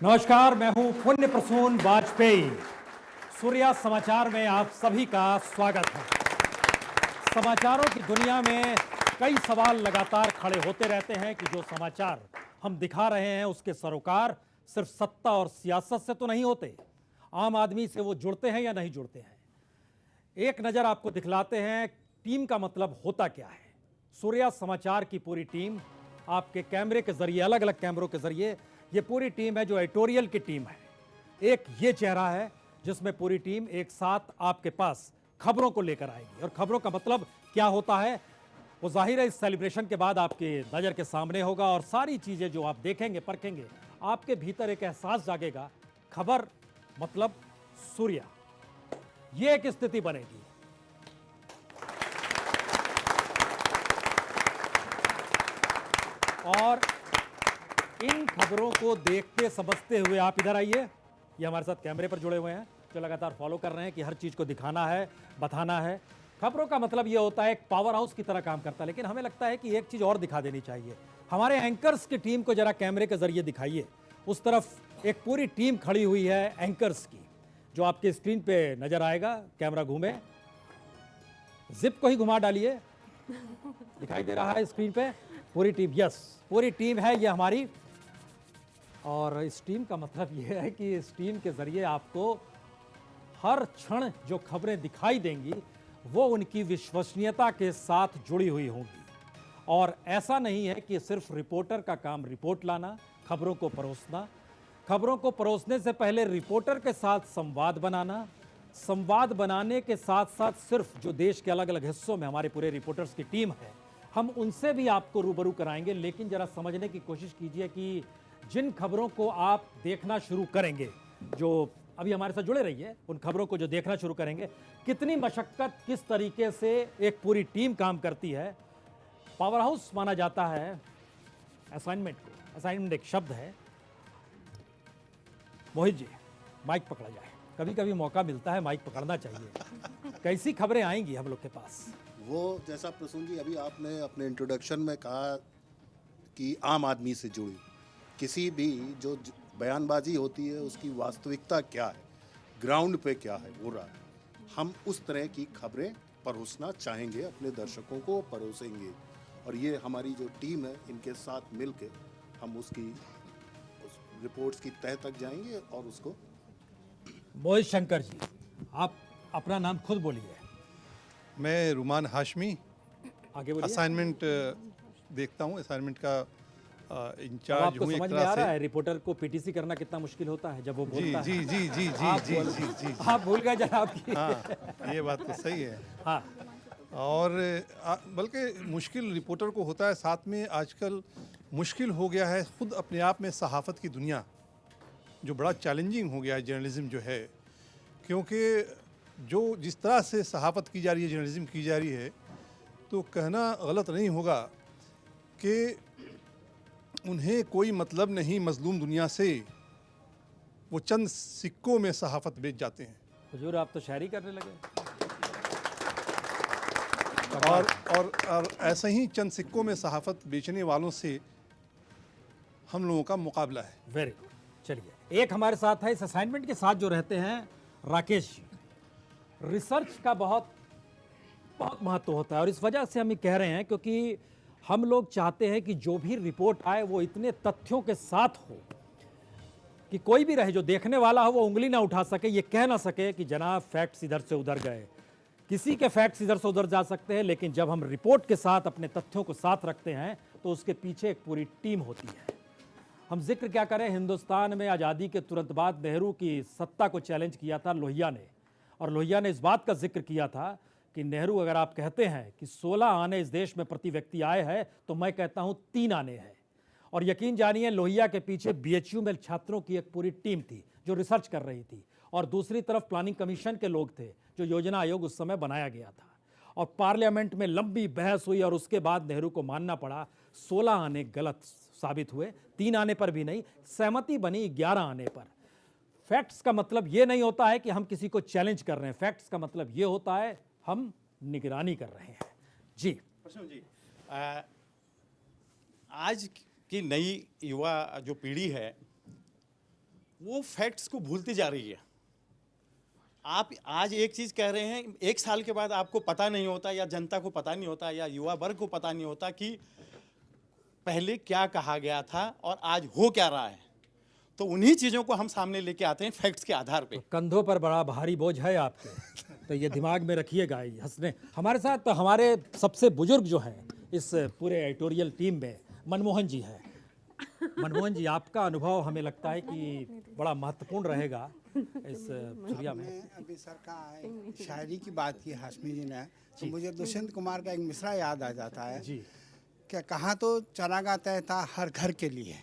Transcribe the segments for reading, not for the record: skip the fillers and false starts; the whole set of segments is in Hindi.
नमस्कार, मैं हूं पुण्य प्रसून वाजपेयी। सूर्या समाचार में आप सभी का स्वागत है। समाचारों की दुनिया में कई सवाल लगातार खड़े होते रहते हैं कि जो समाचार हम दिखा रहे हैं उसके सरोकार सिर्फ सत्ता और सियासत से तो नहीं होते, आम आदमी से वो जुड़ते हैं या नहीं जुड़ते हैं। एक नजर आपको दिखलाते हैं टीम का मतलब होता क्या है। सूर्या समाचार की पूरी टीम आपके कैमरे के जरिए, अलग अलग कैमरों के जरिए, ये पूरी टीम है जो एडिटोरियल की टीम है। एक ये चेहरा है जिसमें पूरी टीम एक साथ आपके पास खबरों को लेकर आएगी, और खबरों का मतलब क्या होता है वो जाहिर है इस सेलिब्रेशन के बाद आपके नजर के सामने होगा, और सारी चीजें जो आप देखेंगे परखेंगे, आपके भीतर एक एहसास जागेगा, खबर मतलब सूर्या। ये एक स्थिति बनेगी। और इन खबरों को देखते समझते हुए आप इधर आइए। ये हमारे साथ कैमरे पर जुड़े हुए हैं जो लगातार फॉलो कर रहे हैं कि हर चीज को दिखाना है, बताना है। खबरों का मतलब ये होता है एक पावर हाउस की तरह काम करता है, लेकिन हमें लगता है कि एक चीज और दिखा देनी चाहिए। हमारे एंकर्स की टीम को जरा कैमरे के जरिए दिखाइए। उस तरफ एक पूरी टीम खड़ी हुई है एंकर्स की, जो आपके स्क्रीन पे नजर आएगा। कैमरा घूमे, जिप को ही घुमा डालिए, दिखाई दे रहा है स्क्रीन पे पूरी टीम। यस, पूरी टीम है ये हमारी। और इस टीम का मतलब ये है कि इस टीम के जरिए आपको हर क्षण जो खबरें दिखाई देंगी वो उनकी विश्वसनीयता के साथ जुड़ी हुई होंगी। और ऐसा नहीं है कि सिर्फ रिपोर्टर का काम रिपोर्ट लाना, खबरों को परोसना। खबरों को परोसने से पहले रिपोर्टर के साथ संवाद बनाना, संवाद बनाने के साथ साथ सिर्फ जो देश के अलग अलग हिस्सों में हमारे पूरे रिपोर्टर्स की टीम है, हम उनसे भी आपको रूबरू कराएंगे। लेकिन जरा समझने की कोशिश कीजिए कि जिन खबरों को आप देखना शुरू करेंगे, जो अभी हमारे साथ जुड़े रहिए, उन खबरों को जो देखना शुरू करेंगे, कितनी मशक्कत, किस तरीके से एक पूरी टीम काम करती है। पावर हाउस माना जाता है असाइनमेंट को। असाइनमेंट एक शब्द है। मोहित जी, माइक पकड़ा जाए। कभी कभी मौका मिलता है, माइक पकड़ना चाहिए। कैसी खबरें आएंगी हम लोग के पास? वो जैसा प्रसून जी अभी आपने अपने इंट्रोडक्शन में कहा कि आम आदमी से जुड़ी किसी भी जो बयानबाजी होती है उसकी वास्तविकता क्या है, ग्राउंड पे क्या है हो रहा है, हम उस तरह की खबरें परोसना चाहेंगे, अपने दर्शकों को परोसेंगे। और ये हमारी जो टीम है, इनके साथ मिलके हम उस रिपोर्ट्स की तह तक जाएंगे और उसको। मोहित शंकर जी, आप अपना नाम खुद बोलिए। मैं रुमान हाशमी, आगे बोलिए। असाइनमेंट देखता हूँ, असाइनमेंट का अब इंचार्ज आपको हूँ एक समझ में आ तरह रहा से। है रिपोर्टर को पीटीसी करना कितना मुश्किल होता है जब वो जी बोलता जी है। जी जी जी आप जी बोल- जी जी आप भूल गए जनाब की। हाँ, ये बात तो सही है। हाँ, और बल्कि मुश्किल रिपोर्टर को होता है, साथ में आजकल मुश्किल हो गया है खुद अपने आप में सहाफ़त की दुनिया, जो बड़ा चैलेंजिंग हो गया है जर्नलिज़्म जो है। क्योंकि जो जिस तरह से सहाफ़त की जा रही है, जर्नलिज़्म की जा रही है, तो कहना गलत नहीं होगा कि उन्हें कोई मतलब नहीं मजलूम दुनिया से, वो चंद सिक्कों में सहाफ़त बेच जाते हैं। हुजूर आप तो शायरी करने लगे। और ऐसे ही चंद सिक्कों में सहाफ़त बेचने वालों से हम लोगों का मुकाबला है। Very good. चलिए, एक हमारे साथ है इस असाइनमेंट के साथ जो रहते हैं, राकेश जी। रिसर्च का बहुत बहुत महत्व होता है, और इस वजह से हम ये कह रहे हैं क्योंकि हम लोग चाहते हैं कि जो भी रिपोर्ट आए वो इतने तथ्यों के साथ हो कि कोई भी रहे जो देखने वाला हो वो उंगली ना उठा सके, ये कह ना सके कि जनाब फैक्ट्स इधर से उधर गए। किसी के फैक्ट्स इधर से उधर जा सकते हैं, लेकिन जब हम रिपोर्ट के साथ अपने तथ्यों को साथ रखते हैं तो उसके पीछे एक पूरी टीम होती है। हम जिक्र क्या करें, हिंदुस्तान में आज़ादी के तुरंत बाद नेहरू की सत्ता को चैलेंज किया था लोहिया ने, और लोहिया ने इस बात का जिक्र किया था कि नेहरू, अगर आप कहते हैं कि 16 आने इस देश में प्रति व्यक्ति आए हैं, तो मैं कहता हूं 3 आने हैं। और यकीन जानिए, लोहिया के पीछे बीएचयू में छात्रों की एक पूरी टीम थी जो रिसर्च कर रही थी, और दूसरी तरफ प्लानिंग कमीशन के लोग थे, जो योजना आयोग उस समय बनाया गया था। और पार्लियामेंट में लंबी बहस हुई और उसके बाद नेहरू को मानना पड़ा 16 आने गलत साबित हुए, 3 आने पर भी नहीं, सहमति बनी 11 आने पर। फैक्ट्स का मतलब यह नहीं होता है कि हम किसी को चैलेंज कर रहे हैं, फैक्ट्स का मतलब यह होता है हम निगरानी कर रहे हैं। जी प्रसून जी, आज की नई युवा जो पीढ़ी है वो फैक्ट्स को भूलती जा रही है। आप आज एक चीज़ कह रहे हैं, 1 साल के बाद आपको पता नहीं होता, या जनता को पता नहीं होता, या युवा वर्ग को पता नहीं होता कि पहले क्या कहा गया था और आज हो क्या रहा है। तो उन्हीं चीज़ों को हम सामने लेके आते हैं फैक्ट्स के आधार पे। तो कंधों पर बड़ा भारी बोझ है आपके, तो ये दिमाग में रखिएगा। ये हंसने हमारे साथ हमारे सबसे बुजुर्ग जो हैं इस पूरे एडिटोरियल टीम में मनमोहन जी हैं। मनमोहन जी, आपका अनुभव हमें लगता है कि बड़ा महत्वपूर्ण रहेगा इस सूर्या में। अभी सर का शायरी की बात की हाशमी जी ने, तो मुझे दुष्यंत कुमार का एक मिसरा याद आ जाता है जी। कि कहाँ तो चरागाह तय था हर घर के लिए,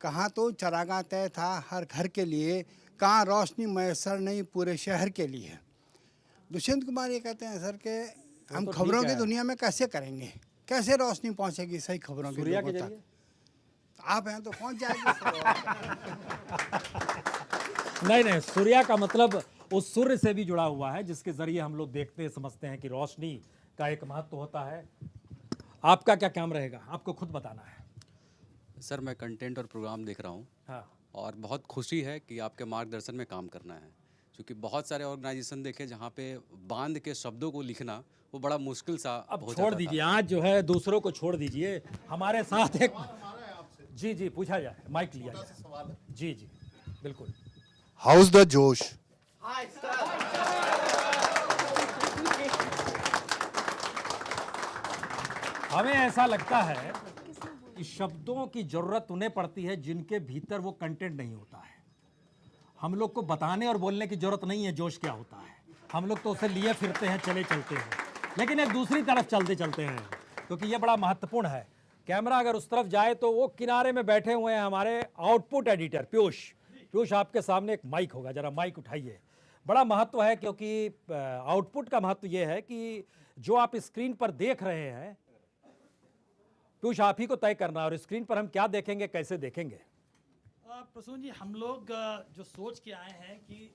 कहाँ तो चरागाह तय था हर घर के लिए, कहाँ रोशनी मैसर नहीं पूरे शहर के लिए। दुष्यंत कुमार ये कहते हैं सर कि हम तो खबरों ठीक की है। दुनिया में कैसे करेंगे, कैसे रोशनी पहुंचेगी सही खबरों की सूर्या के लोगों जरिए तक। आप हैं तो पहुंच जाएगी नहीं नहीं, सूर्या का मतलब उस सूर्य से भी जुड़ा हुआ है जिसके जरिए हम लोग देखते समझते हैं कि रोशनी का एक महत्व होता है। आपका क्या काम रहेगा, आपको खुद बताना है। सर मैं कंटेंट और प्रोग्राम देख रहा हूँ हाँ, और बहुत खुशी है कि आपके मार्गदर्शन में काम करना है, क्योंकि बहुत सारे ऑर्गेनाइजेशन देखे जहाँ पे बांध के शब्दों को लिखना वो बड़ा मुश्किल सा अब हो छोड़ जाता था। दीजिए, आज जो है दूसरों को छोड़ दीजिए। हमारे साथ एक जी जी पूछा जाए, माइक लिया जाए। जी जी बिल्कुल। हाउस द जोश। हमें ऐसा लगता है कि शब्दों की जरूरत उन्हें पड़ती है जिनके भीतर वो कंटेंट नहीं होता है। हम लोग को बताने और बोलने की जरूरत नहीं है जोश क्या होता है। हम लोग तो उसे लिए फिरते हैं, चले चलते हैं, लेकिन एक दूसरी तरफ चलते चलते हैं, क्योंकि ये बड़ा महत्वपूर्ण है। कैमरा अगर उस तरफ जाए तो वो किनारे में बैठे हुए हैं हमारे आउटपुट एडिटर पीयूष। पीयूष, आपके सामने एक माइक होगा, जरा माइक उठाइए। बड़ा महत्व है, क्योंकि आउटपुट का महत्व ये है कि जो आप स्क्रीन पर देख रहे हैं पीयूष आप ही को तय करना है, और स्क्रीन पर हम क्या देखेंगे, कैसे देखेंगे। प्रसून जी, हम लोग जो सोच के आए हैं कि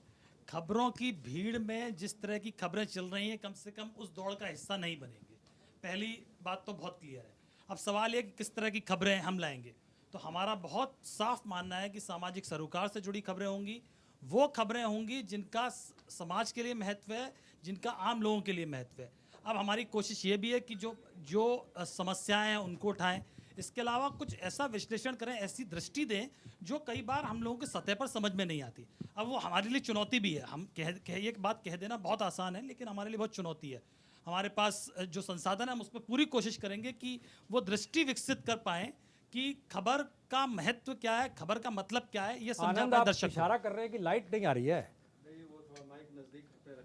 खबरों की भीड़ में जिस तरह की खबरें चल रही हैं, कम से कम उस दौड़ का हिस्सा नहीं बनेंगे। पहली बात तो बहुत क्लियर है। अब सवाल ये कि किस तरह की खबरें हम लाएंगे। तो हमारा बहुत साफ मानना है कि सामाजिक सरोकार से जुड़ी खबरें होंगी, वो खबरें होंगी जिनका समाज के लिए महत्व है, जिनका आम लोगों के लिए महत्व है। अब हमारी कोशिश ये भी है कि जो समस्याएं हैं उनको उठाएं। इसके अलावा कुछ ऐसा विश्लेषण करें, ऐसी दृष्टि दें जो कई बार हम लोगों के सतह पर समझ में नहीं आती। अब वो हमारे लिए चुनौती भी है। हम ये बात कह देना बहुत आसान है, लेकिन हमारे लिए बहुत चुनौती है। हमारे पास जो संसाधन है हम उस पर पूरी कोशिश करेंगे कि वो दृष्टि विकसित कर पाएं कि खबर का महत्व क्या है, खबर का मतलब क्या है, ये समझा आनंद, पाए आप दर्शक को। इशारा कर रहे हैं कि लाइट नहीं आ रही है।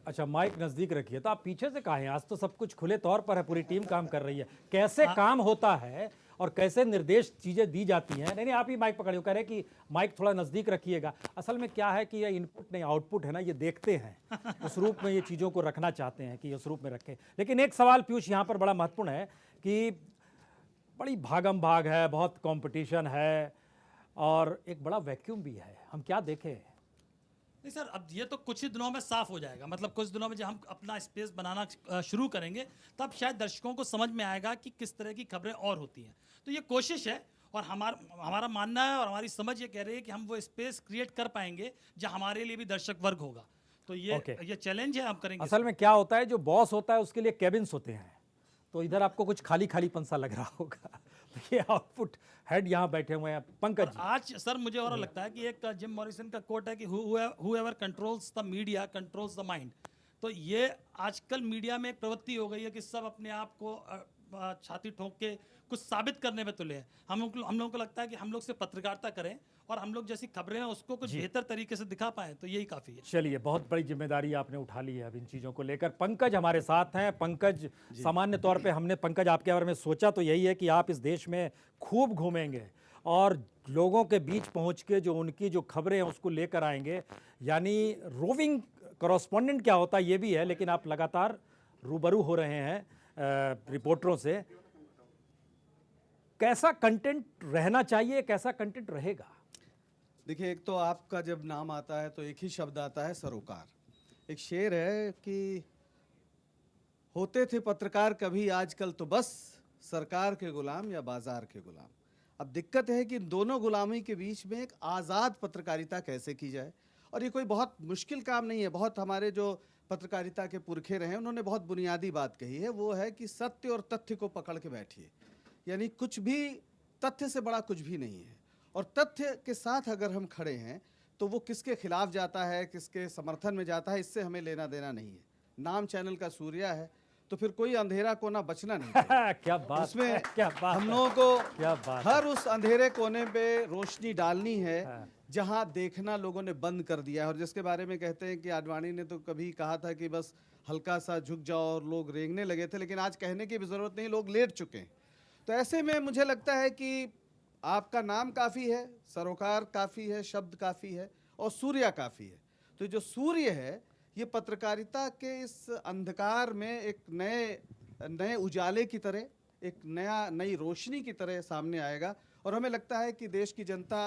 अच्छा, माइक नजदीक रखिए। तो आप पीछे से कहा है, आज तो सब कुछ खुले तौर पर है, पूरी टीम काम कर रही है। कैसे काम होता है और कैसे निर्देश चीजें दी जाती हैं। नहीं, आप ही माइक पकड़िए। कह रहे हैं कि माइक थोड़ा नजदीक रखिएगा। असल में क्या है कि ये इनपुट नहीं आउटपुट है ना, ये देखते हैं उस रूप में, ये चीज़ों को रखना चाहते हैं कि उस रूप में रखें। लेकिन एक सवाल पीयूष यहाँ पर बड़ा महत्वपूर्ण है कि बड़ी भागम भाग है, बहुत कंपटीशन है और एक बड़ा वैक्यूम भी है। हम क्या देखें। नहीं सर, अब ये तो कुछ ही दिनों में साफ हो जाएगा। मतलब कुछ दिनों में जब हम अपना स्पेस बनाना शुरू करेंगे, तब शायद दर्शकों को समझ में आएगा कि किस तरह की खबरें और होती हैं। तो ये कोशिश है, और हमारा मानना है और हमारी समझ ये कह रही है कि हम वो स्पेस क्रिएट कर पाएंगे जहाँ हमारे लिए भी दर्शक वर्ग होगा। तो ये चैलेंज है, हम करेंगे। असल में क्या होता है, जो बॉस होता है उसके लिए केबिन्स होते हैं। तो इधर आपको कुछ खाली खालीपन सा लग रहा होगा। तो ये आउटपुट हेड यहाँ बैठे हुए हैं पंकज जी। आज सर मुझे और लगता है कि एक जिम मॉरिसन का कोट है कि whoever controls the media controls the mind। तो ये आजकल मीडिया में एक प्रवृत्ति हो गई है कि सब अपने आप को छाती ठोक के कुछ साबित करने में तुले हैं। हम लोगों को लगता है कि हम लोग से पत्रकारिता करें और हम लोग जैसी खबरें हैं उसको कुछ बेहतर तरीके से दिखा पाएं, तो यही काफ़ी है। चलिए, बहुत बड़ी जिम्मेदारी आपने उठा ली है अब इन चीज़ों को लेकर। पंकज हमारे साथ हैं। पंकज, सामान्य तौर पे हमने पंकज आपके बारे में सोचा तो यही है कि आप इस देश में खूब घूमेंगे और लोगों के बीच पहुंच के जो उनकी जो खबरें हैं उसको लेकर आएंगे। यानी रोविंग कॉरेस्पॉन्डेंट क्या होता है ये भी है, लेकिन आप लगातार रूबरू हो रहे हैं रिपोर्टरों से। कैसा कंटेंट रहना चाहिए, कैसा कंटेंट रहेगा? देखिए, एक तो आपका जब नाम आता है तो एक ही शब्द आता है, सरोकार। एक शेर है कि होते थे पत्रकार कभी, आजकल तो बस सरकार के गुलाम या बाजार के गुलाम। अब दिक्कत है कि इन दोनों गुलामी के बीच में एक आज़ाद पत्रकारिता कैसे की जाए। और ये कोई बहुत मुश्किल काम नहीं है। बहुत हमारे जो पत्रकारिता के पुरखे रहे हैं उन्होंने बहुत बुनियादी बात कही है, वो है कि सत्य और तथ्य को पकड़ के बैठिए। यानी कुछ भी, तथ्य से बड़ा कुछ भी नहीं है। और तथ्य के साथ अगर हम खड़े हैं तो वो किसके खिलाफ जाता है, किसके समर्थन में जाता है, इससे हमें लेना देना नहीं है। नाम चैनल का सूर्या है तो फिर कोई अंधेरा कोना बचना नहीं चाहिए। क्या बात, उसमें क्या बात हम है। लोगों क्या को बात हर उस अंधेरे कोने पे रोशनी डालनी है हाँ। जहां देखना लोगों ने बंद कर दिया है। और जिसके बारे में कहते हैं कि आडवाणी ने तो कभी कहा था कि बस हल्का सा झुक जाओ और लोग रेंगने लगे थे, लेकिन आज कहने की भी ज़रूरत नहीं, लोग लेट चुके हैं। तो ऐसे में मुझे लगता है कि आपका नाम काफ़ी है, सरोकार काफ़ी है, शब्द काफ़ी है और सूर्या काफ़ी है। तो जो सूर्य है ये पत्रकारिता के इस अंधकार में एक नए उजाले की तरह, एक नई रोशनी की तरह सामने आएगा। और हमें लगता है कि देश की जनता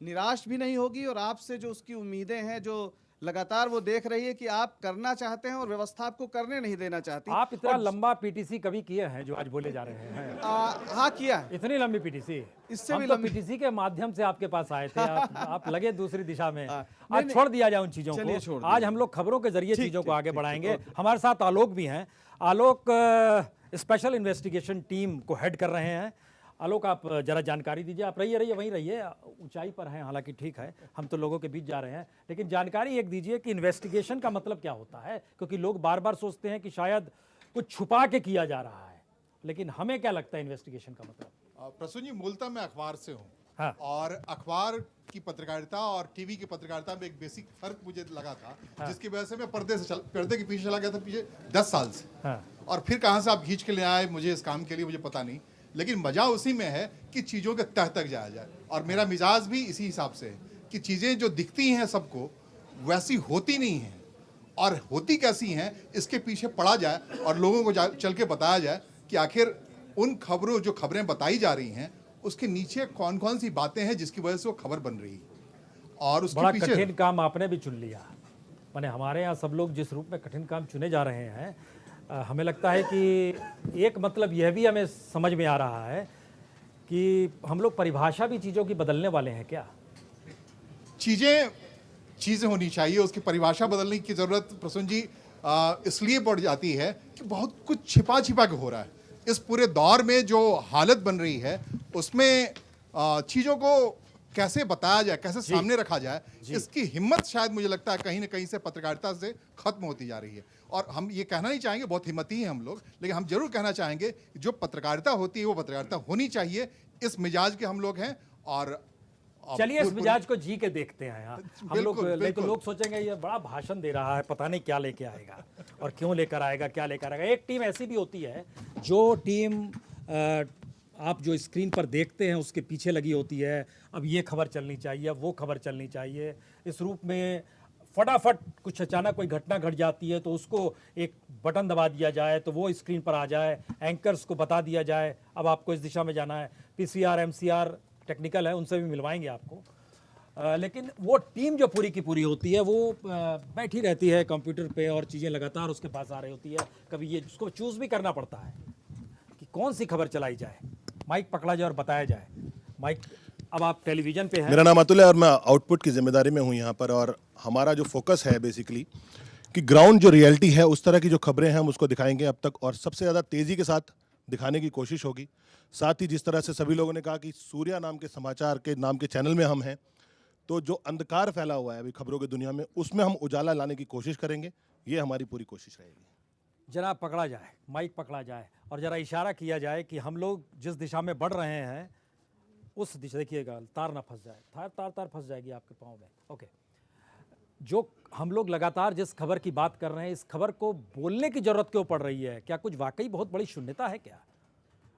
निराश भी नहीं होगी और आपसे जो उसकी उम्मीदें हैं, जो लगातार वो देख रही है कि आप करना चाहते हैं और व्यवस्था आपको करने नहीं देना चाहती। आप इतना लंबा पीटीसी कभी किए हैं जो आज बोले जा रहे हैं? हाँ, किया है। इतनी लंबी पीटीसी? इससे हम भी तो लंबी। पीटीसी के माध्यम से आपके पास आए थे, आप लगे दूसरी दिशा में। हाँ, आज नहीं, छोड़ दिया जाए उन चीजों चलिए को। छोड़ आज दिया। हम लोग खबरों के जरिए ठीक, चीजों को ठीक, आगे ठीक, बढ़ाएंगे। ठीक, हमारे साथ आलोक भी हैं। आलोक स्पेशल इन्वेस्टिगेशन टीम को हेड कर रहे हैं। आलोक, आप जरा जानकारी दीजिए। आप रहिए वहीं रहिए, ऊंचाई पर हैं हालांकि, ठीक है, हम तो लोगों के बीच जा रहे हैं, लेकिन जानकारी एक दीजिए कि इन्वेस्टिगेशन का मतलब क्या होता है, क्योंकि लोग बार बार सोचते हैं कि शायद कुछ छुपा के किया जा रहा है, लेकिन हमें क्या लगता है इन्वेस्टिगेशन का मतलब? प्रसून जी, मूलतः मैं अखबार से हूँ। हाँ। और अखबार की पत्रकारिता और टीवी की पत्रकारिता में एक बेसिक फर्क मुझे लगा था, जिसकी वजह से मैं पर्दे के पीछे चला गया था पिछले 10 साल से। हाँ। और फिर कहाँ से आप खींच के ले आए मुझे इस काम के लिए, मुझे पता नहीं, लेकिन मजा उसी में है कि चीज़ों के तह तक जाया जाए। और मेरा मिजाज भी इसी हिसाब से है कि चीज़ें जो दिखती हैं सबको वैसी होती नहीं हैं, और होती कैसी हैं इसके पीछे पड़ा जाए और लोगों को चल के बताया जाए कि आखिर उन खबरों, जो खबरें बताई जा रही हैं, उसके नीचे कौन कौन सी बातें हैं जिसकी वजह से वो खबर बन रही है। और उसके बड़ा पीछे कठिन काम आपने भी चुन लिया। माने हमारे यहाँ सब लोग जिस रूप में कठिन काम चुने जा रहे हैं, हमें लगता है कि एक मतलब यह भी हमें समझ में आ रहा है कि हम लोग परिभाषा भी चीज़ों की बदलने वाले हैं क्या? चीज़ें होनी चाहिए, उसकी परिभाषा बदलने की ज़रूरत प्रसून जी इसलिए पड़ जाती है कि बहुत कुछ छिपा छिपा के हो रहा है। इस पूरे दौर में जो हालत बन रही है उसमें चीज़ों को कैसे बताया जाए, कैसे सामने रखा जाए, इसकी हिम्मत शायद मुझे लगता है कहीं ना कहीं से पत्रकारिता से खत्म होती जा रही है। और हम ये कहना नहीं चाहेंगे, बहुत हिम्मती हैं हम लोग, लेकिन हम जरूर कहना चाहेंगे जो पत्रकारिता होती है वो पत्रकारिता होनी चाहिए। इस मिजाज के हम लोग हैं। और चलिए इस मिजाज को जी के देखते हैं यहाँ हम लोग। बिल्कुल, नहीं तो लोग सोचेंगे ये बड़ा भाषण दे रहा है, पता नहीं क्या लेके आएगा और क्यों लेकर आएगा, क्या लेकर आएगा। एक टीम ऐसी भी होती है जो टीम आप जो स्क्रीन पर देखते हैं उसके पीछे लगी होती है। अब ये खबर चलनी चाहिए, अब वो खबर चलनी चाहिए, इस रूप में फटाफट कुछ अचानक कोई घटना घट जाती है तो उसको एक बटन दबा दिया जाए तो वो स्क्रीन पर आ जाए, एंकर्स को बता दिया जाए अब आपको इस दिशा में जाना है। पीसीआर, एमसीआर टेक्निकल है, उनसे भी मिलवाएंगे आपको। लेकिन वो टीम जो पूरी की पूरी होती है वो बैठी रहती है कंप्यूटर पे और चीज़ें लगातार उसके पास आ रही होती है। कभी ये उसको चूज़ भी करना पड़ता है कि कौन सी खबर चलाई जाए, माइक पकड़ा जाए और बताया जाए। माइक, अब आप टेलीविज़न पे हैं। मेरा नाम अतुल है और मैं आउटपुट की जिम्मेदारी में हूँ यहाँ पर। और हमारा जो फोकस है बेसिकली कि ग्राउंड जो रियलिटी है उस तरह की जो खबरें हैं हम उसको दिखाएंगे अब तक, और सबसे ज़्यादा तेज़ी के साथ दिखाने की कोशिश होगी। साथ ही जिस तरह से सभी लोगों ने कहा कि सूर्या नाम के समाचार के नाम के चैनल में हम हैं, तो जो अंधकार फैला हुआ है अभी खबरों की दुनिया में उसमें हम उजाला लाने की कोशिश करेंगे। ये हमारी पूरी कोशिश रहेगी। जरा पकड़ा जाए, माइक पकड़ा जाए और जरा इशारा किया जाए कि हम लोग जिस दिशा में बढ़ रहे हैं उस दिशा, देखिएगा तार ना फंस जाए, तार फंस जाएगी आपके पाँव में। ओके, जो हम लोग लगातार जिस खबर की बात कर रहे हैं, इस खबर को बोलने की जरूरत क्यों पड़ रही है? क्या कुछ वाकई बहुत बड़ी शून्यता है क्या?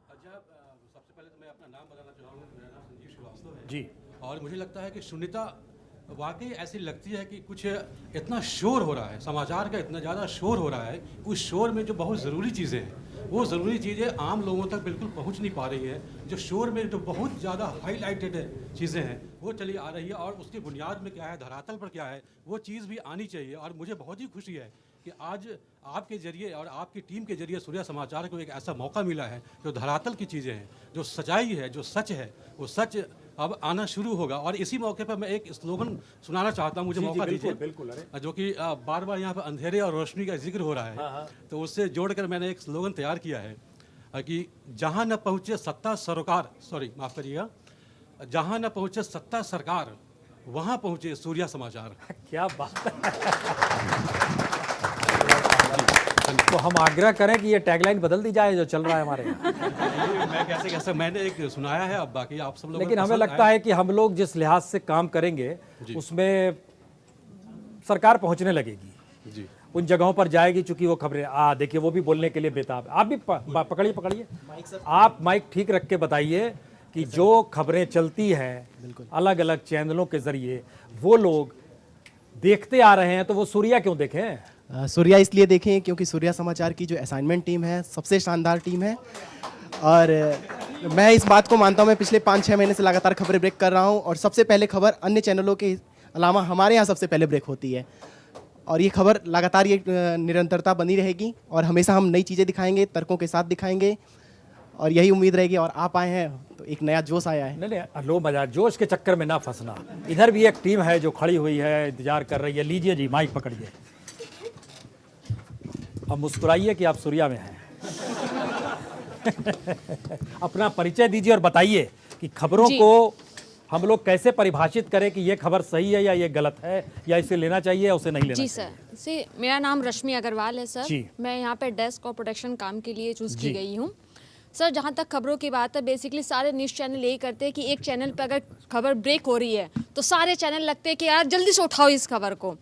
सबसे पहले तो मैं अपना नाम बताना चाहूँगा। मेरा नाम संजीव श्रीवास्तव है जी। और मुझे लगता है कि शून्यता वाकई ऐसी लगती है कि कुछ इतना शोर हो रहा है, समाचार का इतना ज़्यादा शोर हो रहा है, उस शोर में जो बहुत ज़रूरी चीज़ें हैं वो ज़रूरी चीज़ें आम लोगों तक बिल्कुल पहुंच नहीं पा रही हैं। जो शोर में जो बहुत ज़्यादा हाईलाइटेड चीज़ें हैं वो चली आ रही है, और उसकी बुनियाद में क्या है, धरातल पर क्या है, वो चीज़ भी आनी चाहिए। और मुझे बहुत ही खुशी है कि आज आपके जरिए और आपकी टीम के जरिए सूर्या समाचार को एक ऐसा मौका मिला है जो धरातल की चीज़ें हैं, जो सच्चाई है, जो सच है, वो सच अब आना शुरू होगा। और इसी मौके पर मैं एक स्लोगन सुनाना चाहता हूँ, मुझे मौका दीजिए। बिल्कुल, जो कि बार बार यहाँ पर अंधेरे और रोशनी का जिक्र हो रहा है, तो उससे जोड़कर मैंने एक स्लोगन तैयार किया है कि जहाँ न पहुँचे सत्ता सरोकार, सॉरी माफ़ करिएगा, जहाँ न पहुँचे सत्ता सरकार, वहाँ पहुँचे सूर्या समाचार। क्या बात है। तो हम आग्रह करें कि ये टैगलाइन बदल दी जाए जो चल रहा है हमारे यहाँ। मैं कैसे कैसे मैंने एक सुनाया है, अब बाकी आप सब लोग। लेकिन हमें लगता है कि हम लोग जिस लिहाज से काम करेंगे उसमें सरकार पहुंचने लगेगी, जी उन जगहों पर जाएगी, चूंकि वो खबरें देखिए वो भी बोलने के लिए बेताब। आप भी पकड़िए, आप माइक ठीक रख के बताइए कि जो खबरें चलती हैं अलग अलग चैनलों के जरिए वो लोग देखते आ रहे हैं, तो वो सूर्या क्यों देखें? सूर्या इसलिए देखें क्योंकि सूर्या समाचार की जो असाइनमेंट टीम है सबसे शानदार टीम है। और मैं इस बात को मानता हूं, मैं पिछले 5-6 महीने से लगातार खबरें ब्रेक कर रहा हूं और सबसे पहले खबर अन्य चैनलों के अलावा हमारे यहाँ सबसे पहले ब्रेक होती है। और ये खबर लगातार ये निरंतरता बनी रहेगी और हमेशा हम नई चीज़ें दिखाएंगे, तर्कों के साथ दिखाएंगे, और यही उम्मीद रहेगी। और आप आए हैं तो एक नया जोश आया है। नहीं, लो मजा, जोश के चक्कर में ना फंसना। इधर भी एक टीम है जो खड़ी हुई है, इंतजार कर रही है। लीजिए जी, माइक पकड़िए, अब मुस्कुराइए कि आप सूर्या में हैं। अपना परिचय दीजिए और बताइए कि खबरों को हम लोग कैसे परिभाषित करें कि ये खबर सही है या ये गलत है, या इसे लेना चाहिए या उसे नहीं लेना जी चाहिए। सर, मेरा नाम रश्मि अग्रवाल है सर। जी। मैं यहाँ पे डेस्क और प्रोडक्शन काम के लिए चूज़ की गई हूँ। सर, जहाँ तक खबरों की बात है, बेसिकली सारे न्यूज़ चैनल यही करते हैं कि एक चैनल पे अगर खबर ब्रेक हो रही है तो सारे चैनल लगते हैं कि यार जल्दी से उठाओ इस खबर को।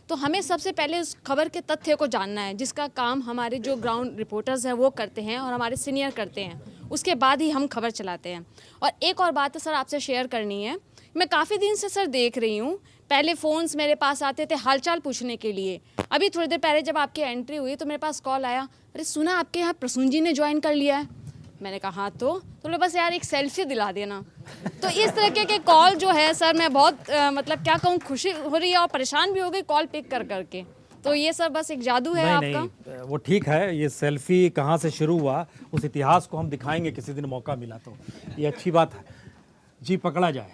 तो हमें सबसे पहले उस खबर के तथ्य को जानना है, जिसका काम हमारे जो ग्राउंड रिपोर्टर्स हैं वो करते हैं और हमारे सीनियर करते हैं। उसके बाद ही हम खबर चलाते हैं। और एक और बात है सर, आपसे शेयर करनी है। मैं काफ़ी दिन से सर देख रही हूँ, पहले फ़ोन्स मेरे पास आते थे हालचाल पूछने के लिए। अभी थोड़ी देर पहले जब आपकी एंट्री हुई तो मेरे पास कॉल आया, अरे सुना आपके यहाँ प्रसून जी ने ज्वाइन कर लिया है। मैंने कहा हाँ, तो बोले बस यार एक सेल्फी दिला देना। तो इस तरह के कॉल जो है सर, मैं बहुत मतलब क्या कहूँ, खुशी हो रही है और परेशान भी हो गई कॉल पिक कर करके। तो ये सर बस एक जादू है आपका। नहीं, वो ठीक है। ये सेल्फी कहाँ से शुरू हुआ उस इतिहास को हम दिखाएंगे किसी दिन मौका मिला तो, ये अच्छी बात है जी। पकड़ा जाए।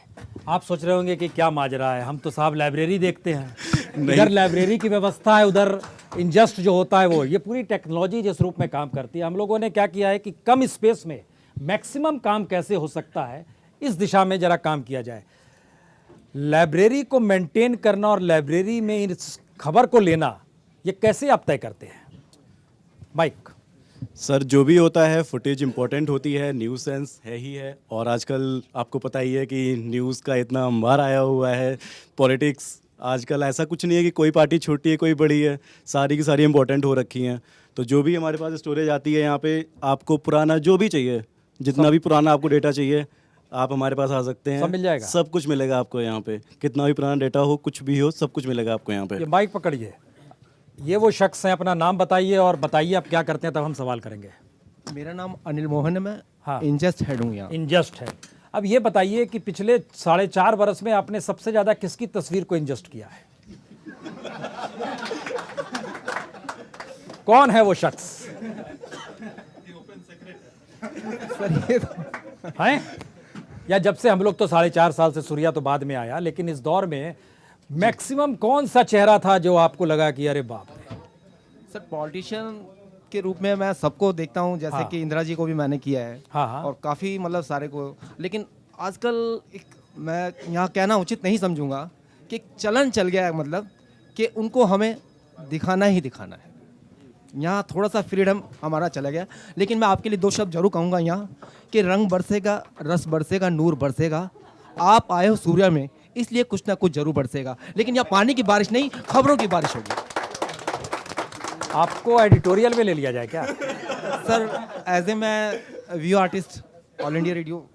आप सोच रहे होंगे कि क्या माजरा है, हम तो साहब लाइब्रेरी देखते हैं। इधर लाइब्रेरी की व्यवस्था है, उधर इंजस्ट जो होता है वो, ये पूरी टेक्नोलॉजी जिस रूप में काम करती है। हम लोगों ने क्या किया है कि कम स्पेस में मैक्सिमम काम कैसे हो सकता है इस दिशा में जरा काम किया जाए। लाइब्रेरी को मेंटेन करना और लाइब्रेरी में इस खबर को लेना, ये कैसे आप तय करते हैं? माइक। सर, जो भी होता है फुटेज इंपॉर्टेंट होती है, न्यूज़ सेंस है ही है। और आजकल आपको पता ही है कि न्यूज़ का इतना अंबार आया हुआ है, पॉलिटिक्स आजकल ऐसा कुछ नहीं है कि कोई पार्टी छोटी है कोई बड़ी है, सारी की सारी इंपॉर्टेंट हो रखी हैं। तो जो भी हमारे पास स्टोरेज आती है यहाँ पे, आपको पुराना जो भी चाहिए, जितना भी पुराना आपको डेटा चाहिए, आप हमारे पास आ सकते हैं। सब मिल जाएगा, सब कुछ मिलेगा आपको यहाँ पे। कितना भी पुराना डेटा हो, कुछ भी हो, सब कुछ मिलेगा आपको यहाँ पे। ये माइक पकड़िए। ये वो शख्स हैं, अपना नाम बताइए और बताइए आप क्या करते हैं, तब हम सवाल करेंगे। मेरा नाम अनिल मोहन है, मैं हाँ, इंजस्ट हेड हूँ यहाँ। इंजस्ट है। अब ये बताइए कि पिछले 4.5 बरस में आपने सबसे ज़्यादा किसकी तस्वीर को इंजस्ट किया है? कौन है वो शख्स? हैं? या जब से हम लोग तो 4.5 साल से, सूर्या तो बाद में आया, लेकिन इस दौर में मैक्सिमम कौन सा चेहरा था जो आपको लगा कि अरे बाप रे? सर, पॉलिटिशियन के रूप में मैं सबको देखता हूँ, जैसे कि इंदिरा जी को भी मैंने किया है। हाँ। और काफ़ी मतलब सारे को। लेकिन आजकल एक मैं यहाँ कहना उचित नहीं समझूंगा कि एक चलन चल गया है, मतलब कि उनको हमें दिखाना ही दिखाना है। यहाँ थोड़ा सा फ्रीडम हमारा चला गया। लेकिन मैं आपके लिए 2 शब्द जरूर कहूँगा यहाँ कि रंग बरसेगा, रस बरसेगा, नूर बरसेगा। आप आए हो सूर्या में, इसलिए कुछ ना कुछ जरूर बरसेगा। लेकिन यहाँ पानी की बारिश नहीं, खबरों की बारिश होगी। आपको एडिटोरियल में ले लिया जाए क्या? सर, एज ए मैं view artist all India radio.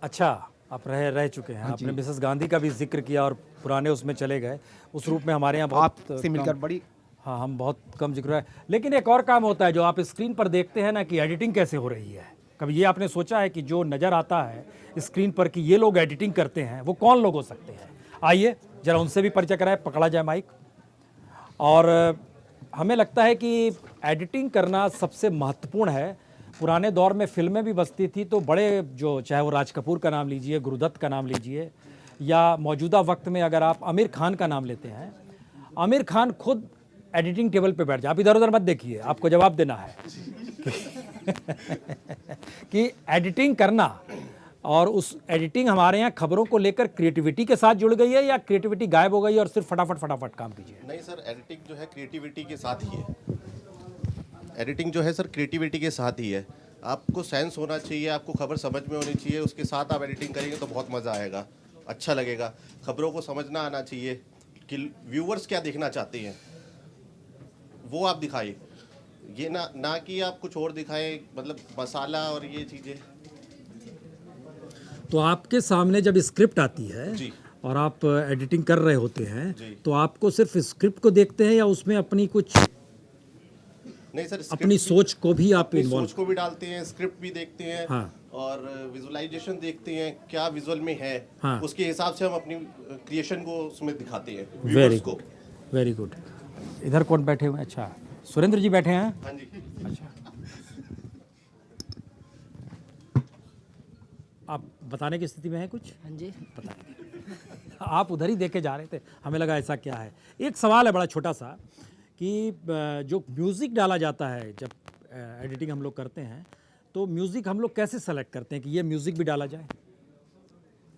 अच्छा, आप रह चुके हैं। आपने मिसेस गांधी का भी जिक्र किया और पुराने उसमें चले गए। उस रूप में हमारे यहाँ बहुत से मिलकर बड़ी, हाँ, हम बहुत कम जिक्र है। लेकिन एक और काम होता है जो आप स्क्रीन पर देखते हैं ना, कि एडिटिंग कैसे हो रही है। कभी ये आपने सोचा है कि जो नज़र आता है स्क्रीन पर कि ये लोग एडिटिंग करते हैं, वो कौन लोग हो सकते हैं? आइए जरा उनसे भी परिचय कराए। पकड़ा जाए माइक। और हमें लगता है कि एडिटिंग करना सबसे महत्वपूर्ण है। पुराने दौर में फिल्में भी बसती थी तो बड़े जो, चाहे वो राज कपूर का नाम लीजिए, गुरुदत्त का नाम लीजिए, या मौजूदा वक्त में अगर आप आमिर खान का नाम लेते हैं, आमिर खान खुद एडिटिंग टेबल पे बैठ जाए, आप इधर उधर मत देखिए, आपको जवाब देना है कि एडिटिंग करना, और उस एडिटिंग हमारे यहाँ खबरों को लेकर क्रिएटिविटी के साथ जुड़ गई है या क्रिएटिविटी गायब हो गई और सिर्फ फटाफट फटाफट काम कीजिए? नहीं सर, एडिटिंग जो है क्रिएटिविटी के साथ ही है। एडिटिंग जो है सर क्रिएटिविटी के साथ ही है। आपको सेंस होना चाहिए, आपको खबर समझ में होनी चाहिए, उसके साथ आप एडिटिंग करेंगे तो बहुत मज़ा आएगा, अच्छा लगेगा। खबरों को समझना आना चाहिए कि व्यूअर्स क्या देखना चाहते हैं, वो आप दिखाइए, ये ना कि आप कुछ और दिखाएं, मतलब मसाला और ये चीज़ें। तो आपके सामने जब स्क्रिप्ट आती है जी। और आप एडिटिंग कर रहे होते हैं जी। तो आपको सिर्फ स्क्रिप्ट को देखते हैं या उसमें अपनी कुछ नहीं सर, अपनी सोच को भी आप अपनी इन्वॉल्व? सोच को भी डालते हैं, स्क्रिप्ट भी देखते हैं, हाँ। और विजुअलाइजेशन देखते हैं, क्या विजुअल में है, हाँ। उसके हिसाब से हम अपनी क्रिएशन को उसमें दिखाते हैं वेरी व्यूअर्स को। Good, very good. इधर कौन बैठे हुए हैं? अच्छा, सुरेंद्र जी बैठे हैं। हाँ जी। अच्छा, आप बताने की स्थिति में हैं कुछ? हाँ जी। आप उधर ही देखे जा रहे थे, हमें लगा ऐसा क्या है। एक सवाल है बड़ा छोटा सा कि जो म्यूज़िक डाला जाता है जब एडिटिंग हम लोग करते हैं, तो म्यूज़िक हम लोग कैसे सेलेक्ट करते हैं कि ये म्यूज़िक भी डाला जाए?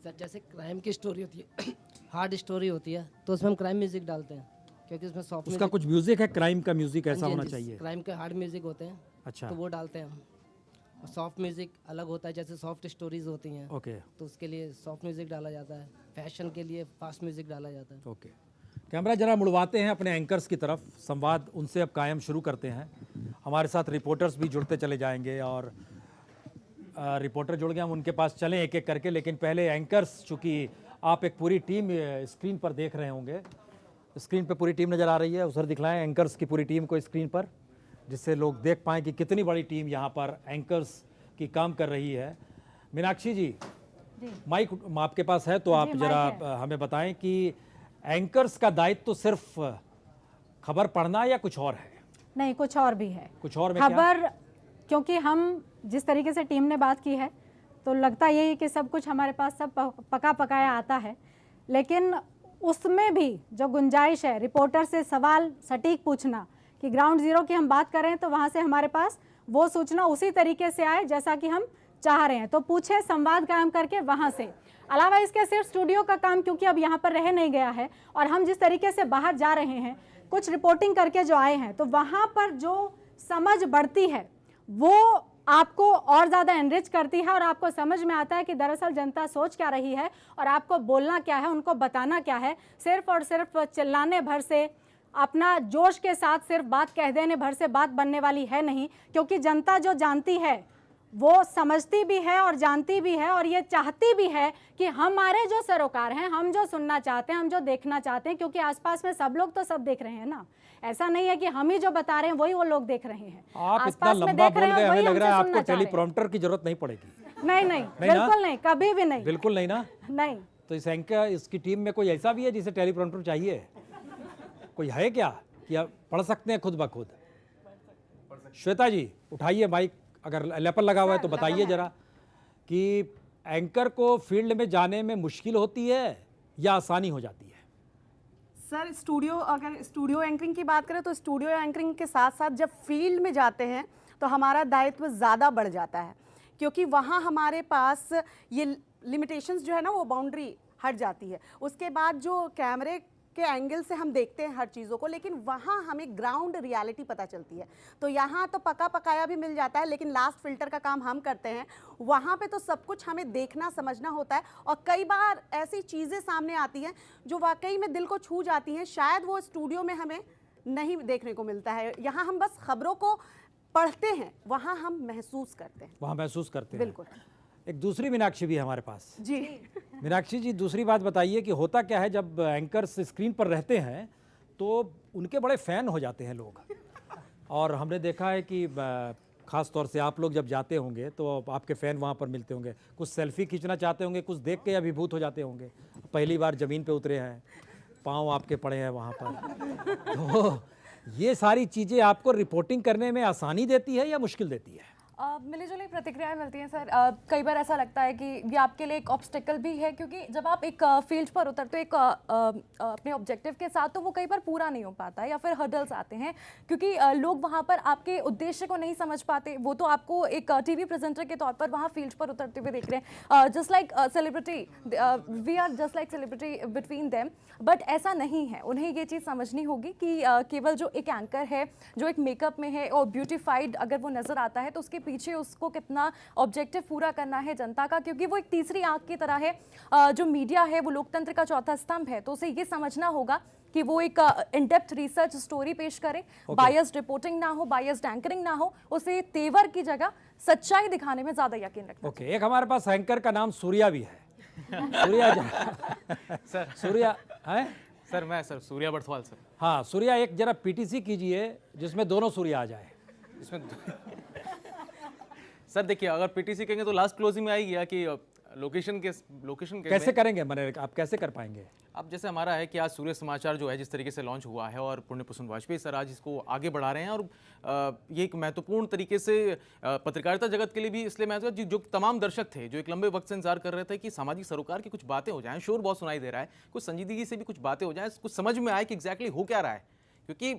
सर जैसे क्राइम की स्टोरी होती है, हार्ड स्टोरी होती है, तो उसमें हम क्राइम म्यूजिक डालते हैं क्योंकि उसमें सॉफ्ट उसका कुछ म्यूज़िक है, क्राइम का म्यूज़िक ऐसा होना चाहिए? क्राइम के हार्ड म्यूजिक होते हैं, अच्छा। तो वो डालते हैं हम। और सॉफ्ट म्यूजिक अलग होता है, जैसे सॉफ्ट स्टोरीज होती हैं, ओके, तो उसके लिए सॉफ्ट म्यूजिक डाला जाता है। फैशन के लिए फास्ट म्यूजिक डाला जाता है। ओके। कैमरा जरा मुड़वाते हैं अपने एंकर्स की तरफ, संवाद उनसे अब कायम शुरू करते हैं। हमारे साथ रिपोर्टर्स भी जुड़ते चले जाएंगे और रिपोर्टर जुड़ गए, हम उनके पास चलें एक एक करके, लेकिन पहले एंकर्स, चूँकि आप एक पूरी टीम स्क्रीन पर देख रहे होंगे, स्क्रीन पर पूरी टीम नज़र आ रही है, उधर दिखलाएं एंकर्स की पूरी टीम को स्क्रीन पर, जिससे लोग देख पाएँ कि कितनी बड़ी टीम यहाँ पर एंकर्स की काम कर रही है। मीनाक्षी जी, माइक आपके पास है तो आप जरा हमें बताएं कि एंकर्स का दायित्व तो सिर्फ खबर पढ़ना या कुछ और है? नहीं, कुछ और भी है। कुछ और में खबर क्या? क्योंकि हम जिस तरीके से टीम ने बात की है तो लगता यही है कि सब कुछ हमारे पास सब पका पकाया आता है, लेकिन उसमें भी जो गुंजाइश है रिपोर्टर से सवाल सटीक पूछना कि ग्राउंड जीरो की हम बात करें तो वहाँ से हमारे पास वो सूचना उसी तरीके से आए जैसा कि हम चाह रहे हैं, तो पूछे, संवाद कायम करके वहाँ से। अलावा इसके सिर्फ स्टूडियो का काम क्योंकि अब यहाँ पर रह नहीं गया है और हम जिस तरीके से बाहर जा रहे हैं, कुछ रिपोर्टिंग करके जो आए हैं, तो वहाँ पर जो समझ बढ़ती है वो आपको और ज़्यादा एनरिच करती है और आपको समझ में आता है कि दरअसल जनता सोच क्या रही है और आपको बोलना क्या है, उनको बताना क्या है। सिर्फ और सिर्फ चिल्लाने भर से, अपना जोश के साथ सिर्फ बात कह देने भर से बात बनने वाली है नहीं, क्योंकि जनता जो जानती है वो समझती भी है और जानती भी है और ये चाहती भी है कि हमारे जो सरोकार हैं, हम जो सुनना चाहते हैं, हम जो देखना चाहते हैं, क्योंकि आसपास में सब लोग तो सब देख रहे हैं ना, ऐसा नहीं है कि हम ही जो बता रहे हैं वही वो लोग देख रहे हैं। आप इतना लंबा बोल गए, हमें लग रहा है आपको टेलीप्रॉम्प्टर की जरूरत नहीं पड़ेगी। नहीं नहीं, बिल्कुल नहीं, कभी भी नहीं, बिल्कुल नहीं ना। नहीं। तो इस एंकर, इसकी टीम में कोई ऐसा भी है जिसे टेलीप्रॉम्प्टर चाहिए? कोई है क्या कि आप पढ़ सकते हैं खुद ब खुद? श्वेता जी उठाइए माइक, अगर लेपल लगा हुआ है तो बताइए जरा कि एंकर को फील्ड में जाने में मुश्किल होती है या आसानी हो जाती है? सर अगर स्टूडियो एंकरिंग की बात करें तो स्टूडियो एंकरिंग के साथ साथ जब फील्ड में जाते हैं तो हमारा दायित्व ज़्यादा बढ़ जाता है, क्योंकि वहाँ हमारे पास ये लिमिटेशंस जो है ना, वो बाउंड्री हट जाती है। उसके बाद जो कैमरे के एंगल से हम देखते हैं हर चीज़ों को, लेकिन वहाँ हमें ग्राउंड रियलिटी पता चलती है। तो यहाँ तो पका पकाया भी मिल जाता है, लेकिन लास्ट फिल्टर का काम हम करते हैं। वहाँ पे तो सब कुछ हमें देखना समझना होता है और कई बार ऐसी चीज़ें सामने आती हैं जो वाकई में दिल को छू जाती हैं, शायद वो स्टूडियो में हमें नहीं देखने को मिलता है। यहाँ हम बस खबरों को पढ़ते हैं, वहाँ हम महसूस करते हैं। वहाँ महसूस करते हैं, बिल्कुल। एक दूसरी मीनाक्षी भी है हमारे पास जी। मीनाक्षी जी, दूसरी बात बताइए कि होता क्या है जब एंकर्स स्क्रीन पर रहते हैं तो उनके बड़े फ़ैन हो जाते हैं लोग, और हमने देखा है कि ख़ास तौर से आप लोग जब जाते होंगे तो आपके फ़ैन वहाँ पर मिलते होंगे, कुछ सेल्फी खींचना चाहते होंगे, कुछ देख के अभिभूत हो जाते होंगे, पहली बार ज़मीन पे उतरे हैं, पाँव आपके पड़े हैं वहाँ पर, तो ये सारी चीज़ें आपको रिपोर्टिंग करने में आसानी देती है या मुश्किल देती है? मिली जुली प्रतिक्रियाएं मिलती हैं सर। कई बार ऐसा लगता है कि ये आपके लिए एक ऑब्स्टेकल भी है, क्योंकि जब आप एक फील्ड पर उतरते हो एक अपने ऑब्जेक्टिव के साथ, तो वो कई बार पूरा नहीं हो पाता या फिर हर्डल्स आते हैं, क्योंकि लोग वहाँ पर आपके उद्देश्य को नहीं समझ पाते। वो तो आपको एक टीवी प्रेजेंटर के तौर पर वहाँ फील्ड पर उतरते हुए देख रहे हैं, just like celebrity, we are just like celebrity between them, but ऐसा नहीं है। उन्हें ये चीज़ समझनी होगी कि केवल जो एक एंकर है, जो एक मेकअप में है और ब्यूटीफाइड अगर वो नज़र आता है, तो उसके पीछे उसको कितना ऑब्जेक्टिव पूरा करना है जनता का, क्योंकि वो एक तीसरी आंख की तरह है। जो मीडिया है वो लोकतंत्र का चौथा स्तंभ है, तो उसे ये समझना होगा कि वो एक इन डेप्थ रिसर्च स्टोरी पेश करे, बायस्ड रिपोर्टिंग ना हो, बायस्ड एंकरिंग ना हो, उसे तेवर की जगह सच्चाई दिखाने में ज्यादा यकीन रखना। एक हमारे पास एंकर का नाम सूर्या भी है। सूर्या सर, सूर्या है सर, मैं सर सूर्या बर्थवाल सर। हाँ सूर्या, एक जरा पीटीसी कीजिए जिसमें दोनों सूर्या आ जाए। इसमें सर देखिए, अगर पीटीसी कहेंगे तो लास्ट क्लोजिंग में आएगी कि लोकेशन के कैसे करेंगे, मैंने आप कैसे कर पाएंगे? अब जैसे हमारा है कि आज सूर्य समाचार जो है जिस तरीके से लॉन्च हुआ है और पुण्य प्रसून वाजपेयी सर आज इसको आगे बढ़ा रहे हैं, और ये एक महत्वपूर्ण तरीके से पत्रकारिता जगत के लिए भी इसलिए महत्वपूर्ण, जो तमाम दर्शक थे जो एक लंबे वक्त से इंतजार कर रहे थे कि सामाजिक सरोकार की कुछ बातें हो जाएं, शोर बहुत सुनाई दे रहा है, कुछ संजीदगी से भी कुछ बातें हो जाएं, कुछ समझ में आए कि एग्जैक्टली हो क्या रहा है, क्योंकि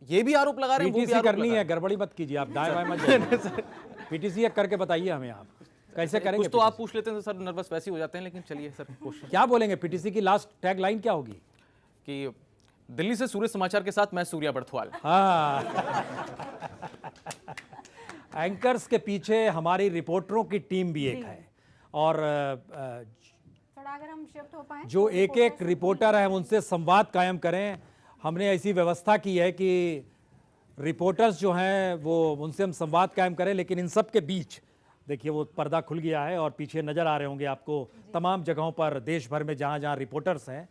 ये भी आरोप लगा रहे हैं, वो भी आरोप करनी है, गड़बड़ी मत कीजिए आप, दाएं बाएं मत जाइए। पीटीसी करके बताइए हमें आप कैसे करेंगे। कुछ तो आप पूछ लेते हैं सर, नर्वस वैसे ही हो जाते हैं, लेकिन चलिए सर क्वेश्चन क्या बोलेंगे? पीटीसी की लास्ट टैग लाइन क्या होगी? कि दिल्ली से सूर्य समाचार के साथ मैं सूर्या बर्थवाल। हाँ एंकर्स के पीछे हमारी रिपोर्टरों की टीम भी एक है, और अगर हम शिफ्ट हो पाए जो एक एक रिपोर्टर है उनसे संवाद कायम करें। हमने ऐसी व्यवस्था की है कि रिपोर्टर्स जो हैं वो उनसे हम संवाद कायम करें, लेकिन इन सब के बीच देखिए वो पर्दा खुल गया है और पीछे नज़र आ रहे होंगे आपको तमाम जगहों पर देश भर में जहाँ जहाँ रिपोर्टर्स हैं,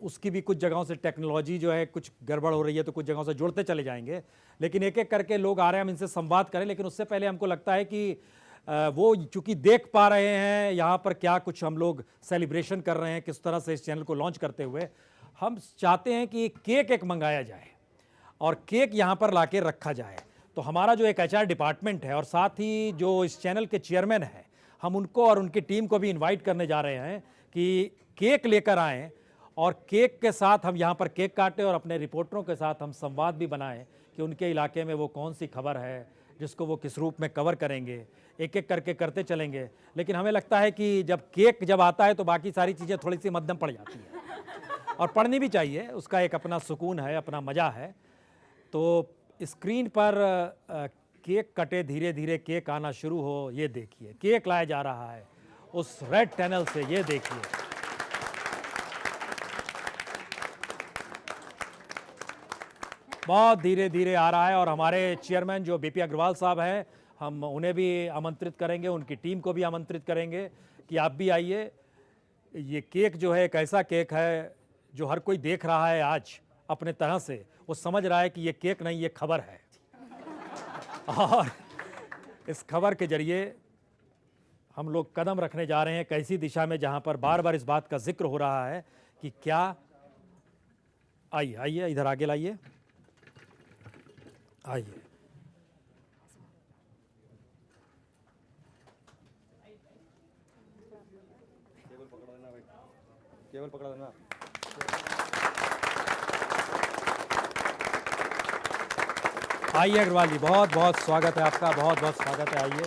उसकी भी कुछ जगहों से टेक्नोलॉजी जो है कुछ गड़बड़ हो रही है, तो कुछ जगहों से जुड़ते चले जाएंगे, लेकिन एक एक करके लोग आ रहे हैं, हम इनसे संवाद करें। लेकिन उससे पहले हमको लगता है कि वो चूँकि देख पा रहे हैं यहाँ पर क्या कुछ हम लोग सेलिब्रेशन कर रहे हैं, किस तरह से इस चैनल को लॉन्च करते हुए, हम चाहते हैं कि केक एक मंगाया जाए और केक यहाँ पर लाके रखा जाए। तो हमारा जो एक एचआर डिपार्टमेंट है और साथ ही जो इस चैनल के चेयरमैन हैं, हम उनको और उनकी टीम को भी इनवाइट करने जा रहे हैं कि केक लेकर आएँ और केक के साथ हम यहाँ पर केक काटें और अपने रिपोर्टरों के साथ हम संवाद भी बनाएं कि उनके इलाके में वो कौन सी खबर है जिसको वो किस रूप में कवर करेंगे। एक एक करके करते चलेंगे, लेकिन हमें लगता है कि जब आता है तो बाकी सारी चीज़ें थोड़ी सी मध्यम पड़ जाती हैं, और पढ़नी भी चाहिए, उसका एक अपना सुकून है, अपना मज़ा है। तो स्क्रीन पर केक कटे, धीरे धीरे केक आना शुरू हो, ये देखिए केक लाया जा रहा है उस रेड टनल से, ये देखिए। बहुत धीरे धीरे आ रहा है और हमारे चेयरमैन जो बीपी अग्रवाल साहब हैं, हम उन्हें भी आमंत्रित करेंगे, उनकी टीम को भी आमंत्रित करेंगे कि आप भी आइए। ये केक जो है एक ऐसा केक है जो हर कोई देख रहा है आज अपने तरह से, वो समझ रहा है कि ये केक नहीं, ये खबर है। और इस खबर के जरिए हम लोग कदम रखने जा रहे हैं कैसी दिशा में, जहां पर बार बार इस बात का जिक्र हो रहा है कि क्या, आइए आइए इधर आगे लाइए, आइए। केवल पकड़ा देना। आइए अग्रवाल जी, बहुत बहुत स्वागत है आपका, बहुत बहुत स्वागत है। आइए,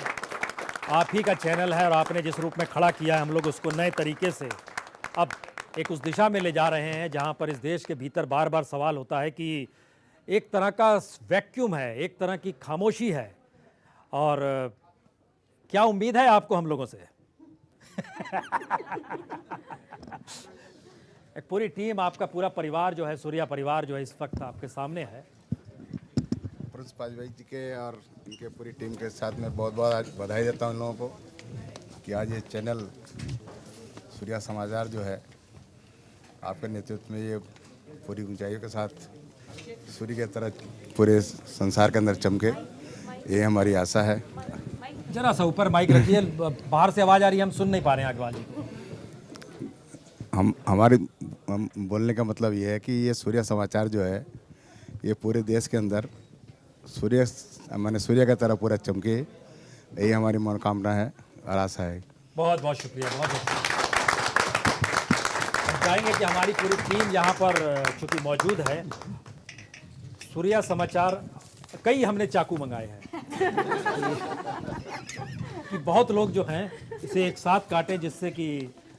आप ही का चैनल है और आपने जिस रूप में खड़ा किया है, हम लोग उसको नए तरीके से अब एक उस दिशा में ले जा रहे हैं जहां पर इस देश के भीतर बार बार सवाल होता है कि एक तरह का वैक्यूम है, एक तरह की खामोशी है, और क्या उम्मीद है आपको हम लोगों से? एक पूरी टीम, आपका पूरा परिवार जो है, सूर्या परिवार जो है, इस वक्त आपके सामने है। प्रिंस वाजपेयी जी के और इनके पूरी टीम के साथ में बहुत बहुत बधाई देता हूं इन लोगों को कि आज ये चैनल सूर्या समाचार जो है आपके नेतृत्व में ये पूरी ऊंचाइयों के साथ सूर्य की तरह पूरे संसार के अंदर चमके, ये हमारी आशा है। जरा सा ऊपर माइक रखिए, बाहर से आवाज़ आ रही है, हम सुन नहीं पा रहे हैं अग्रवाल जी को। हम बोलने का मतलब ये है कि ये सूर्या समाचार जो है ये पूरे देश के अंदर सूर्य की तरह पूरा चमके, यही हमारी मनोकामना है और आशा है। बहुत बहुत शुक्रिया, बहुत शुक्रिया। हम चाहेंगे कि हमारी पूरी टीम यहाँ पर चूंकि मौजूद है, सूर्या समाचार कई हमने चाकू मंगाए हैं कि बहुत लोग जो हैं इसे एक साथ काटे जिससे कि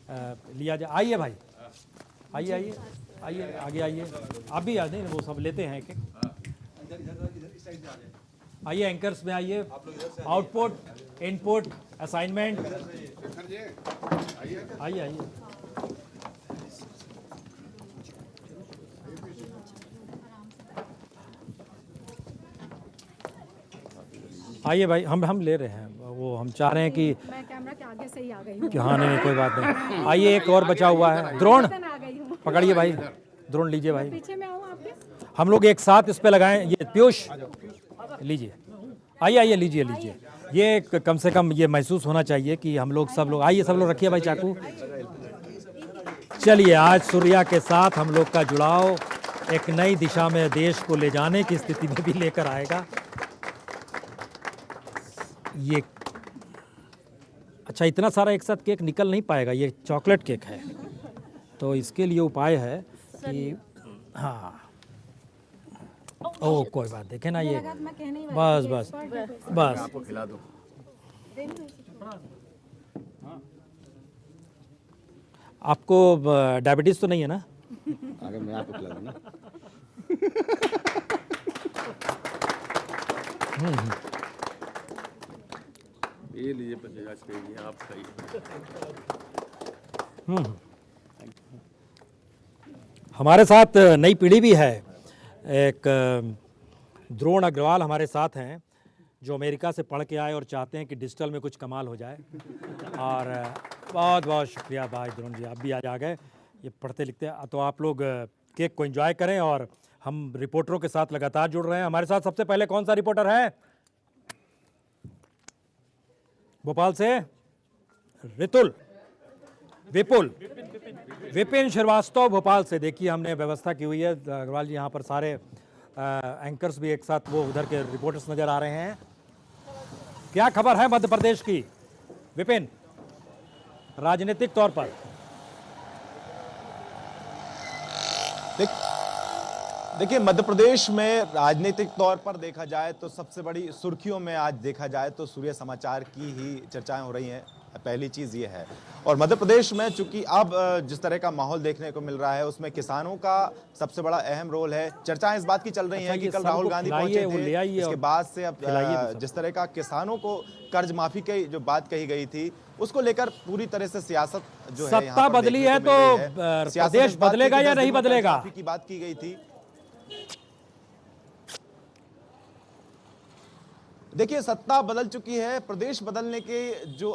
लिया जाए। आइए भाई, आइए आइए आइए, आगे आइए। आप भी आ नहीं, वो सब लेते हैं एक एक। आइए एंकर्स में आइए। आउटपुट, इनपुट, असाइनमेंट, आइए आइए। आइए भाई, हम ले रहे हैं, वो हम चाह रहे हैं कि मैं कैमरा के आगे से ही आ गई हूँ। कि हाँ नहीं कोई बात नहीं। आइए, एक और बचा हुआ है, द्रोण पकड़िए भाई, द्रोण लीजिए भाई। पीछे में आऊँ आपके? हम लोग एक साथ इस पे लगाएं। ये पीयूष लीजिए, आइए आइए, लीजिए लीजिए। ये कम से कम ये महसूस होना चाहिए कि हम लोग सब लोग, आइए सब लोग रखिए भाई चाकू। चलिए, आज सूर्या के साथ हम लोग का जुड़ाव एक नई दिशा में देश को ले जाने की स्थिति में भी लेकर आएगा। ये अच्छा, इतना सारा एक साथ केक निकल नहीं पाएगा, ये चॉकलेट केक है, तो इसके लिए उपाय है कि हाँ, ओ कोई बात, देखे ना ये, बस बस बस, आपको खिला दूं। आपको डायबिटीज तो नहीं है ना? अगर मैं आपको खिला दूं ना। ये लीजिए, आप खाइए। हमारे साथ नई पीढ़ी भी है। एक द्रोण अग्रवाल हमारे साथ हैं जो अमेरिका से पढ़ के आए और चाहते हैं कि डिजिटल में कुछ कमाल हो जाए। और बहुत बहुत शुक्रिया भाई द्रोण जी, आप भी आज आ गए। ये पढ़ते लिखते हैं, तो आप लोग केक को एंजॉय करें और हम रिपोर्टरों के साथ लगातार जुड़ रहे हैं। हमारे साथ सबसे पहले कौन सा रिपोर्टर है? भोपाल से रितुल, विपिन श्रीवास्तव भोपाल से। देखिए, हमने व्यवस्था की हुई है अग्रवाल जी, यहाँ पर सारे एंकर्स भी एक साथ, वो उधर के रिपोर्टर्स नजर आ रहे हैं। क्या खबर है मध्य प्रदेश की विपिन, राजनीतिक तौर पर? देखिए, मध्य प्रदेश में राजनीतिक तौर पर देखा जाए तो सबसे बड़ी सुर्खियों में आज देखा जाए तो सूर्य समाचार की ही चर्चाएं हो रही हैं। पहली चीज़ ये है, और मध्य प्रदेश में चूंकि अब जिस तरह का माहौल देखने को मिल रहा है उसमें किसानों का सबसे बड़ा अहम रोल है। चर्चाएं इस बात की चल रही हैं कि कल राहुल गांधी पहुंचे थे, इसके बाद से अब जिस तरह का किसानों को कर्ज माफी की जो बात कही गई थी उसको लेकर पूरी तरह से सियासत जो है, सत्ता बदली है तो प्रदेश बदलेगा या नहीं बदलेगा की बात की गई थी। देखिए, सत्ता बदल चुकी है, प्रदेश बदलने के जो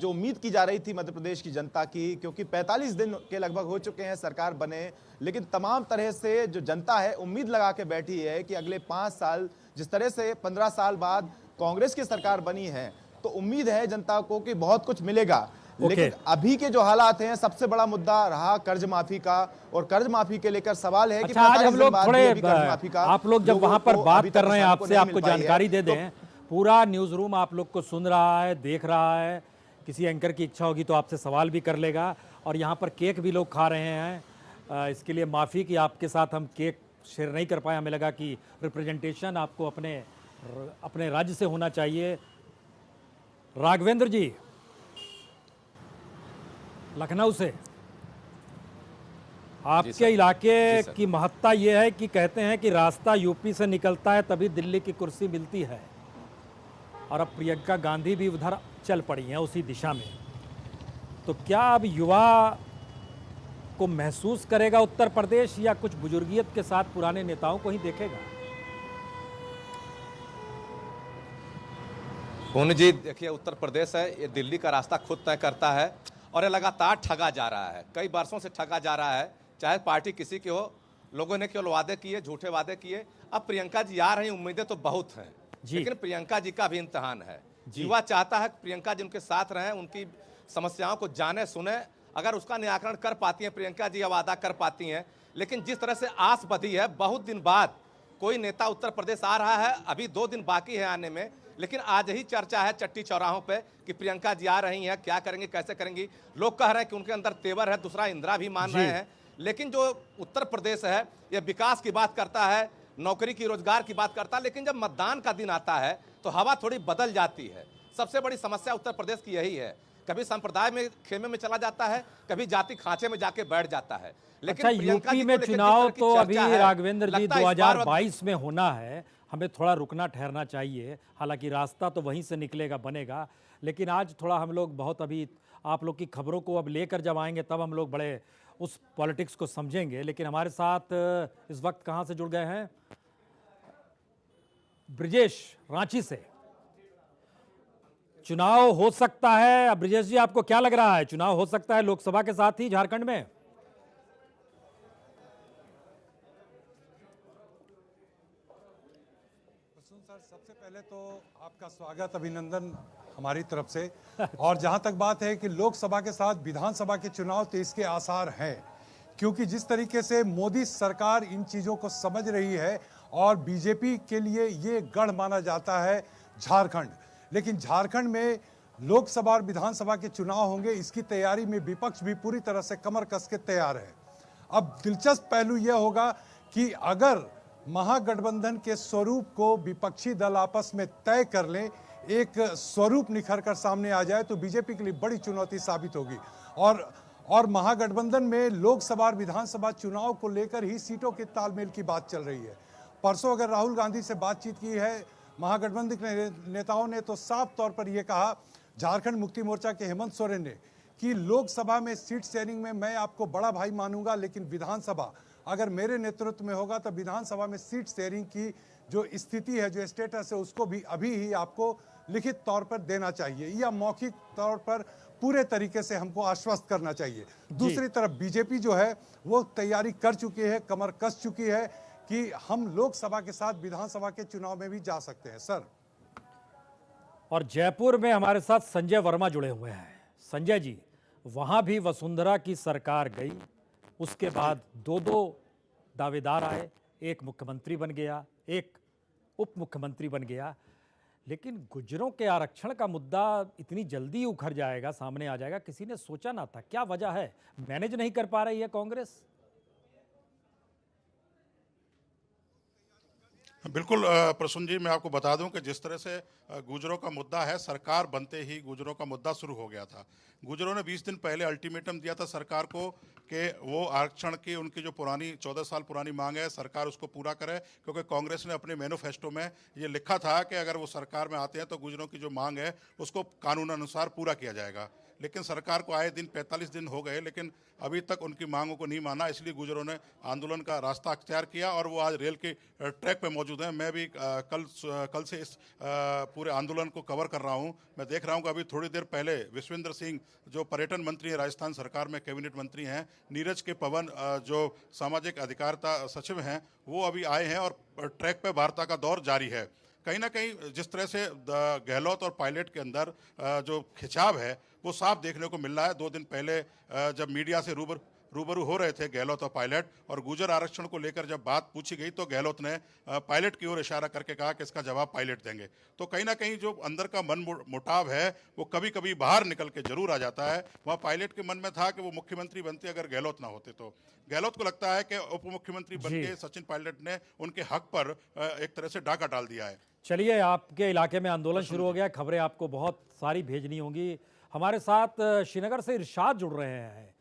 उम्मीद की जा रही थी मध्य प्रदेश की जनता की, क्योंकि 45 दिन के लगभग हो चुके हैं सरकार बने, लेकिन तमाम तरह से जो जनता है उम्मीद लगा के बैठी है कि अगले 5 साल, जिस तरह से 15 साल बाद कांग्रेस की सरकार बनी है, तो उम्मीद है जनता को कि बहुत कुछ मिलेगा। लेकिन अभी के जो हालात हैं, सबसे बड़ा मुद्दा रहा कर्ज माफी का, और कर्ज माफी के लेकर सवाल है कि आज हम लोग थोड़े, कर्ज माफी का आप लोग जब वहां पर बात कर रहे हैं, आपसे आपको जानकारी दे दें, पूरा न्यूज़ रूम आप लोग को सुन रहा है, देख रहा है। किसी एंकर की इच्छा होगी तो आपसे सवाल भी कर लेगा। और यहाँ पर केक भी लोग खा रहे हैं। इसके लिए माफ़ी कि आपके साथ हम केक शेयर नहीं कर पाए। हमें लगा कि रिप्रेजेंटेशन आपको अपने राज्य से होना चाहिए। राघवेंद्र जी लखनऊ से, आपके इलाके की महत्ता ये है कि कहते हैं कि रास्ता यूपी से निकलता है तभी दिल्ली की कुर्सी मिलती है, और अब प्रियंका गांधी भी उधर चल पड़ी हैं उसी दिशा में। तो क्या अब युवा को महसूस करेगा उत्तर प्रदेश, या कुछ बुजुर्गियत के साथ पुराने नेताओं को ही देखेगा? पूर्ण जी, देखिए, उत्तर प्रदेश है, ये दिल्ली का रास्ता खुद तय करता है और ये लगातार ठगा जा रहा है। कई वर्षों से ठगा जा रहा है, चाहे पार्टी किसी की हो। लोगों ने केवल वादे किए, झूठे वादे किए। अब प्रियंका जी आ रही, उम्मीदें तो बहुत हैं, लेकिन प्रियंका जी का भी इम्तिहान है। युवा चाहता है कि प्रियंका जी उनके साथ रहें, उनकी समस्याओं को जाने सुने। अगर उसका निराकरण कर पाती हैं प्रियंका जी, या वादा कर पाती हैं, लेकिन जिस तरह से आस बधी है, बहुत दिन बाद कोई नेता उत्तर प्रदेश आ रहा है, अभी 2 दिन बाकी है आने में, लेकिन आज ही चर्चा है चट्टी चौराहों पे कि प्रियंका जी आ रही हैं, क्या करेंगे, कैसे करेंगी। लोग कह रहे हैं कि उनके अंदर तेवर है, दूसरा इंदिरा भी मान रहे हैं। लेकिन जो उत्तर प्रदेश है ये विकास की बात करता है, नौकरी की, रोजगार की बात करता है, लेकिन जब मतदान का दिन आता है तो हवा थोड़ी बदल जाती है। सबसे बड़ी समस्या उत्तर प्रदेश की यही है, कभी संप्रदाय में खेमे में चला जाता है, कभी जाति खांचे में जाके बैठ जाता है। अच्छा, यूपी में चुनाव तो अभी राघवेंद्र जी 2022 में होना है, हमें थोड़ा रुकना ठहरना चाहिए। हालांकि रास्ता तो वहीं से निकलेगा, बनेगा, लेकिन आज थोड़ा हम लोग बहुत अभी आप लोग की खबरों को अब लेकर जब आएंगे तब हम लोग बड़े उस पॉलिटिक्स को समझेंगे। लेकिन हमारे साथ इस वक्त कहाँ से जुड़ गए हैं? ब्रिजेश रांची से। चुनाव हो सकता है, अब ब्रिजेश जी आपको क्या लग रहा है, चुनाव हो सकता है लोकसभा के साथ ही झारखंड में? सर, सबसे पहले तो आपका स्वागत, अभिनंदन हमारी तरफ से। और जहां तक बात है कि लोकसभा के साथ विधानसभा के चुनाव, तो इसके आसार हैं, क्योंकि जिस तरीके से मोदी सरकार इन चीज़ों को समझ रही है और बीजेपी के लिए ये गढ़ माना जाता है झारखंड। लेकिन झारखंड में लोकसभा और विधानसभा के चुनाव होंगे, इसकी तैयारी में विपक्ष भी पूरी तरह से कमर कस के तैयार है। अब दिलचस्प पहलू यह होगा कि अगर महागठबंधन के स्वरूप को विपक्षी दल आपस में तय कर लें, एक स्वरूप निखर कर सामने आ जाए, तो बीजेपी के लिए बड़ी चुनौती साबित होगी। और महागठबंधन में लोकसभा और विधानसभा चुनाव को लेकर ही सीटों के तालमेल की बात चल रही है। परसों अगर राहुल गांधी से बातचीत की है महागठबंधन के नेताओं ने, तो साफ तौर पर यह कहा, झारखंड मुक्ति मोर्चा के हेमंत सोरेन ने, कि लोकसभा में सीट शेयरिंग में मैं आपको बड़ा भाई मानूंगा, लेकिन विधानसभा अगर मेरे नेतृत्व में होगा तो विधानसभा में सीट शेयरिंग की जो स्थिति है, जो स्टेटस है, उसको भी अभी ही आपको लिखित तौर पर देना चाहिए या मौखिक तौर पर पूरे तरीके से हमको आश्वस्त करना चाहिए। दूसरी तरफ बीजेपी जो है वो तैयारी कर चुकी है, कमर कस चुकी है कि हम लोकसभा के साथ विधानसभा के चुनाव में भी जा सकते हैं। सर, और जयपुर में हमारे साथ संजय वर्मा जुड़े हुए हैं। संजय जी, वहां भी वसुंधरा की सरकार गई, उसके बाद 2 दावेदार आए, एक मुख्यमंत्री बन गया, एक उप मुख्यमंत्री बन गया, लेकिन गुर्जरों के आरक्षण का मुद्दा इतनी जल्दी उखड़ जाएगा, सामने आ जाएगा, किसी ने सोचा ना था। क्या वजह है, मैनेज नहीं कर पा रही है कांग्रेस? बिल्कुल प्रसून जी, मैं आपको बता दूं कि जिस तरह से गुर्जरों का मुद्दा है, सरकार बनते ही गुर्जरों का मुद्दा शुरू हो गया था। गुर्जरों ने 20 दिन पहले अल्टीमेटम दिया था सरकार को कि वो आरक्षण की उनकी जो पुरानी 14 साल पुरानी मांग है, सरकार उसको पूरा करे, क्योंकि कांग्रेस ने अपने मैनिफेस्टो में ये लिखा था कि अगर वो सरकार में आते हैं तो गुर्जरों की जो मांग है उसको कानून अनुसार पूरा किया जाएगा। लेकिन सरकार को आए दिन 45 दिन हो गए, लेकिन अभी तक उनकी मांगों को नहीं माना। इसलिए गुर्जरों ने आंदोलन का रास्ता अख्तियार किया और वो आज रेल के ट्रैक पे मौजूद हैं। मैं भी कल से इस पूरे आंदोलन को कवर कर रहा हूं। मैं देख रहा हूं कि अभी थोड़ी देर पहले विश्वेंद्र सिंह जो पर्यटन मंत्री हैं, राजस्थान सरकार में कैबिनेट मंत्री हैं, नीरज के पवन जो सामाजिक अधिकारिता सचिव हैं, वो अभी आए हैं और ट्रैक पे वार्ता का दौर जारी है। कहीं ना कहीं जिस तरह से गहलोत और पायलट के अंदर जो खिंचाव है वो साफ देखने को मिल रहा है। 2 दिन पहले जब मीडिया से रूबरू हो रहे थे गहलोत और पायलट, और गुर्जर आरक्षण को लेकर जब बात पूछी गई तो गहलोत ने पायलट की ओर इशारा करके कहा कि इसका जवाब पायलट देंगे। तो कहीं ना कहीं जो अंदर का मन मुटाव है वो कभी कभी बाहर निकल के जरूर आ जाता है। वहाँ पायलट के मन में था कि वो मुख्यमंत्री बनते अगर गहलोत ना होते, तो गहलोत को लगता है कि उप मुख्यमंत्री बन के सचिन पायलट ने उनके हक पर एक तरह से डाका डाल दिया है। चलिए, आपके इलाके में आंदोलन शुरू हो गया, खबरें आपको बहुत सारी भेजनी होंगी। हमारे साथ श्रीनगर से इरशाद जुड़ रहे हैं।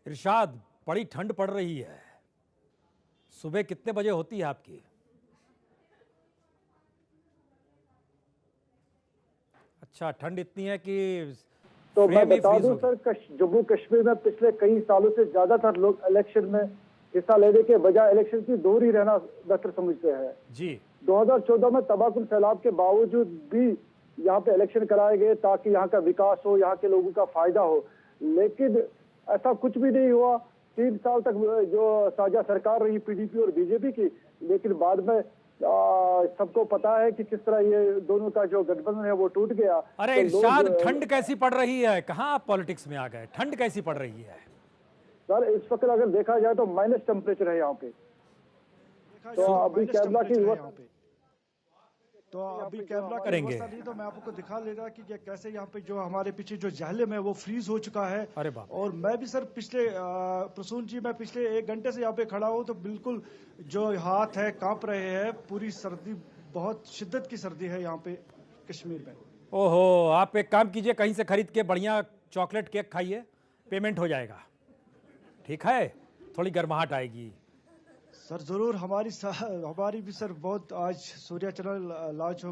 इरशाद, बड़ी ठंड पड़ रही है, सुबह कितने बजे होती है आपकी? अच्छा, ठंड इतनी है कि तो मैं बता दूं सर, जम्मू कश्मीर में पिछले कई सालों से ज्यादातर लोग इलेक्शन में हिस्सा लेने के बजाय इलेक्शन की दूर ही रहना बेहतर समझते हैं जी। 2014 में तबाहकुन सैलाब के बावजूद भी यहाँ पे इलेक्शन कराए गए ताकि यहाँ का विकास हो, यहाँ के लोगों का फायदा हो, लेकिन ऐसा कुछ भी नहीं हुआ। 3 साल तक जो साझा सरकार रही पीडीपी और बीजेपी की, लेकिन बाद में सबको पता है कि किस तरह ये दोनों का जो गठबंधन है वो टूट गया। अरे तो इरशाद, ठंड कैसी पड़ रही है? कहाँ आप पॉलिटिक्स में आ गए? ठंड कैसी पड़ रही है सर? इस वक्त अगर देखा जाए तो माइनस टेम्परेचर है यहाँ पे। तो अभी कैमरा की व्यवस्था तो अभी कैमरा करेंगे तो मैं आपको दिखा ले रहा कि कैसे यहाँ पे जो हमारे पीछे जो जाहलम है वो फ्रीज हो चुका है। अरे बाप। और मैं भी सर पिछले प्रसून जी मैं पिछले 1 घंटे से यहाँ पे खड़ा हूँ तो बिल्कुल जो हाथ है कांप रहे हैं। पूरी सर्दी, बहुत शिद्दत की सर्दी है यहाँ पे कश्मीर में। ओहो, आप एक काम कीजिए, कहीं से खरीद के बढ़िया चॉकलेट केक खाइए, पेमेंट हो जाएगा, ठीक है? थोड़ी गर्माहट आएगी। सर जरूर, हमारी भी सर बहुत आज सूर्या चैनल लॉन्च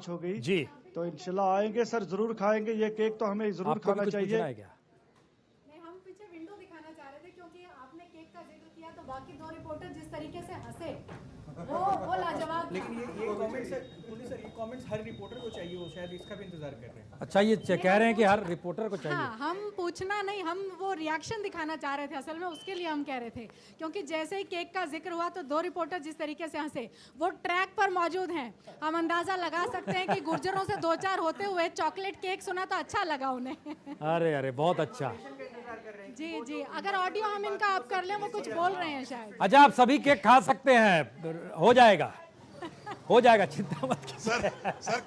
हो गई जी, तो इंशाल्लाह आएंगे सर, जरूर खाएंगे ये केक, तो हमें जरूर खाना चाहिए। नहीं, हम पीछे विंडो दिखाना चाह रहे थे क्योंकि आपने केक का जिक्र किया तो बाकी 2 रिपोर्टर जिस तरीके से हंसे वो लाजवाब। लेकिन ये कमेंट्स सर ये कमेंट्स हर रिपोर्टर को चाहिए, वो शायद इसका भी इंतजार कर रहे हैं। अच्छा, ये कह रहे हैं कि हर रिपोर्टर को चाहिए। हाँ, हम पूछना नहीं, हम वो रिएक्शन दिखाना चाह रहे थे असल में, उसके लिए हम कह रहे थे क्योंकि जैसे ही केक का जिक्र हुआ तो 2 रिपोर्टर जिस तरीके से हंसे वो ट्रैक पर मौजूद हैं। हम अंदाजा लगा सकते हैं कि गुर्जरों से 2-4 होते हुए चॉकलेट केक सुना तो अच्छा लगा उन्हें। अरे अरे, बहुत अच्छा। जी जी, अगर ऑडियो हम इनका आप कर लें, वो कुछ बोल रहे हैं शायद। अच्छा, आप सभी केक खा सकते हैं, हो जाएगा, चिंता मत कीजिए। सर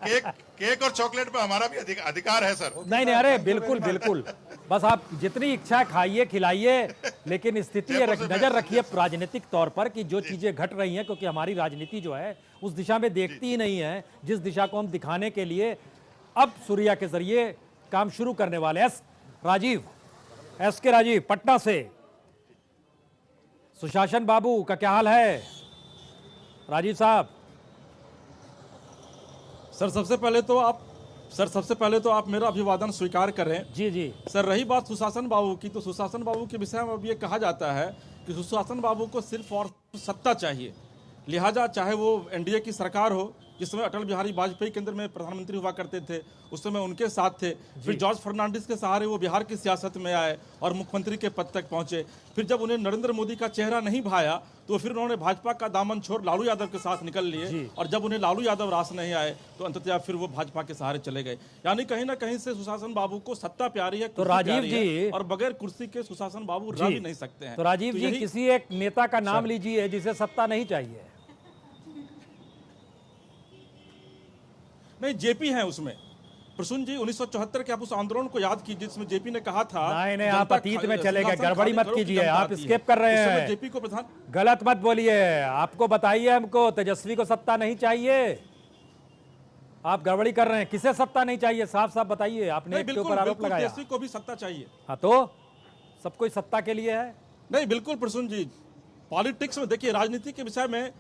केक और चॉकलेट पे हमारा भी अधिकार है सर। नहीं, अरे बिल्कुल बिल्कुल, बस आप जितनी इच्छा खाइए खिलाइए, लेकिन स्थिति नजर रखिए राजनीतिक तौर पर कि जो चीजें घट रही हैं, क्योंकि हमारी राजनीति जो है उस दिशा में देखती ही नहीं है जिस दिशा को हम दिखाने के लिए अब सूर्या के जरिए काम शुरू करने वाले। एस के राजीव पटना से। सुशासन बाबू का क्या हाल है? राजीव साहब। सर सबसे पहले तो आप मेरा अभिवादन स्वीकार कर रहे हैं। जी जी सर, रही बात सुशासन बाबू की, तो सुशासन बाबू के विषय में अब ये कहा जाता है कि सुशासन बाबू को सिर्फ और सत्ता चाहिए, लिहाजा चाहे वो एनडीए की सरकार हो, जिस समय अटल बिहारी वाजपेयी केंद्र में प्रधानमंत्री हुआ करते थे उस समय उनके साथ थे, फिर जॉर्ज फर्नांडिस के सहारे वो बिहार की सियासत में आए और मुख्यमंत्री के पद तक पहुंचे। फिर जब उन्हें नरेंद्र मोदी का चेहरा नहीं भाया तो फिर उन्होंने भाजपा का दामन छोड़ लालू यादव के साथ निकल लिए, और जब उन्हें लालू यादव रास नहीं आए तो अंततः फिर वो भाजपा के सहारे चले गए। यानी कहीं ना कहीं से सुशासन बाबू को सत्ता प्यारी है, तो राजीव जी, और बगैर कुर्सी के सुशासन बाबू रह भी नहीं सकते हैं। तो राजीव जी, किसी एक नेता का नाम लीजिए जिसे सत्ता नहीं चाहिए। नहीं, जेपी हैं उसमें। प्रसून जी, 1974 के आप उस आंदोलन को याद कीजिए जिसमें जेपी ने कहा था। नहीं, आप अतीत में चले गए, गड़बड़ी मत कीजिए, आप स्केप कर रहे हैं। जेपी को प्रधान, गलत मत बोलिए। आपको बताइए, हमको तेजस्वी को सत्ता नहीं चाहिए, आप गड़बड़ी कर रहे हैं। किसे सत्ता नहीं चाहिए, साफ साफ बताइए। आपने एक के ऊपर आरोप लगाया। तेजस्वी को भी सत्ता चाहिए। हाँ, तो सब कोई सत्ता के लिए है? नहीं, बिल्कुल प्रसून जी, पॉलिटिक्स में देखिए, राजनीति के विषय में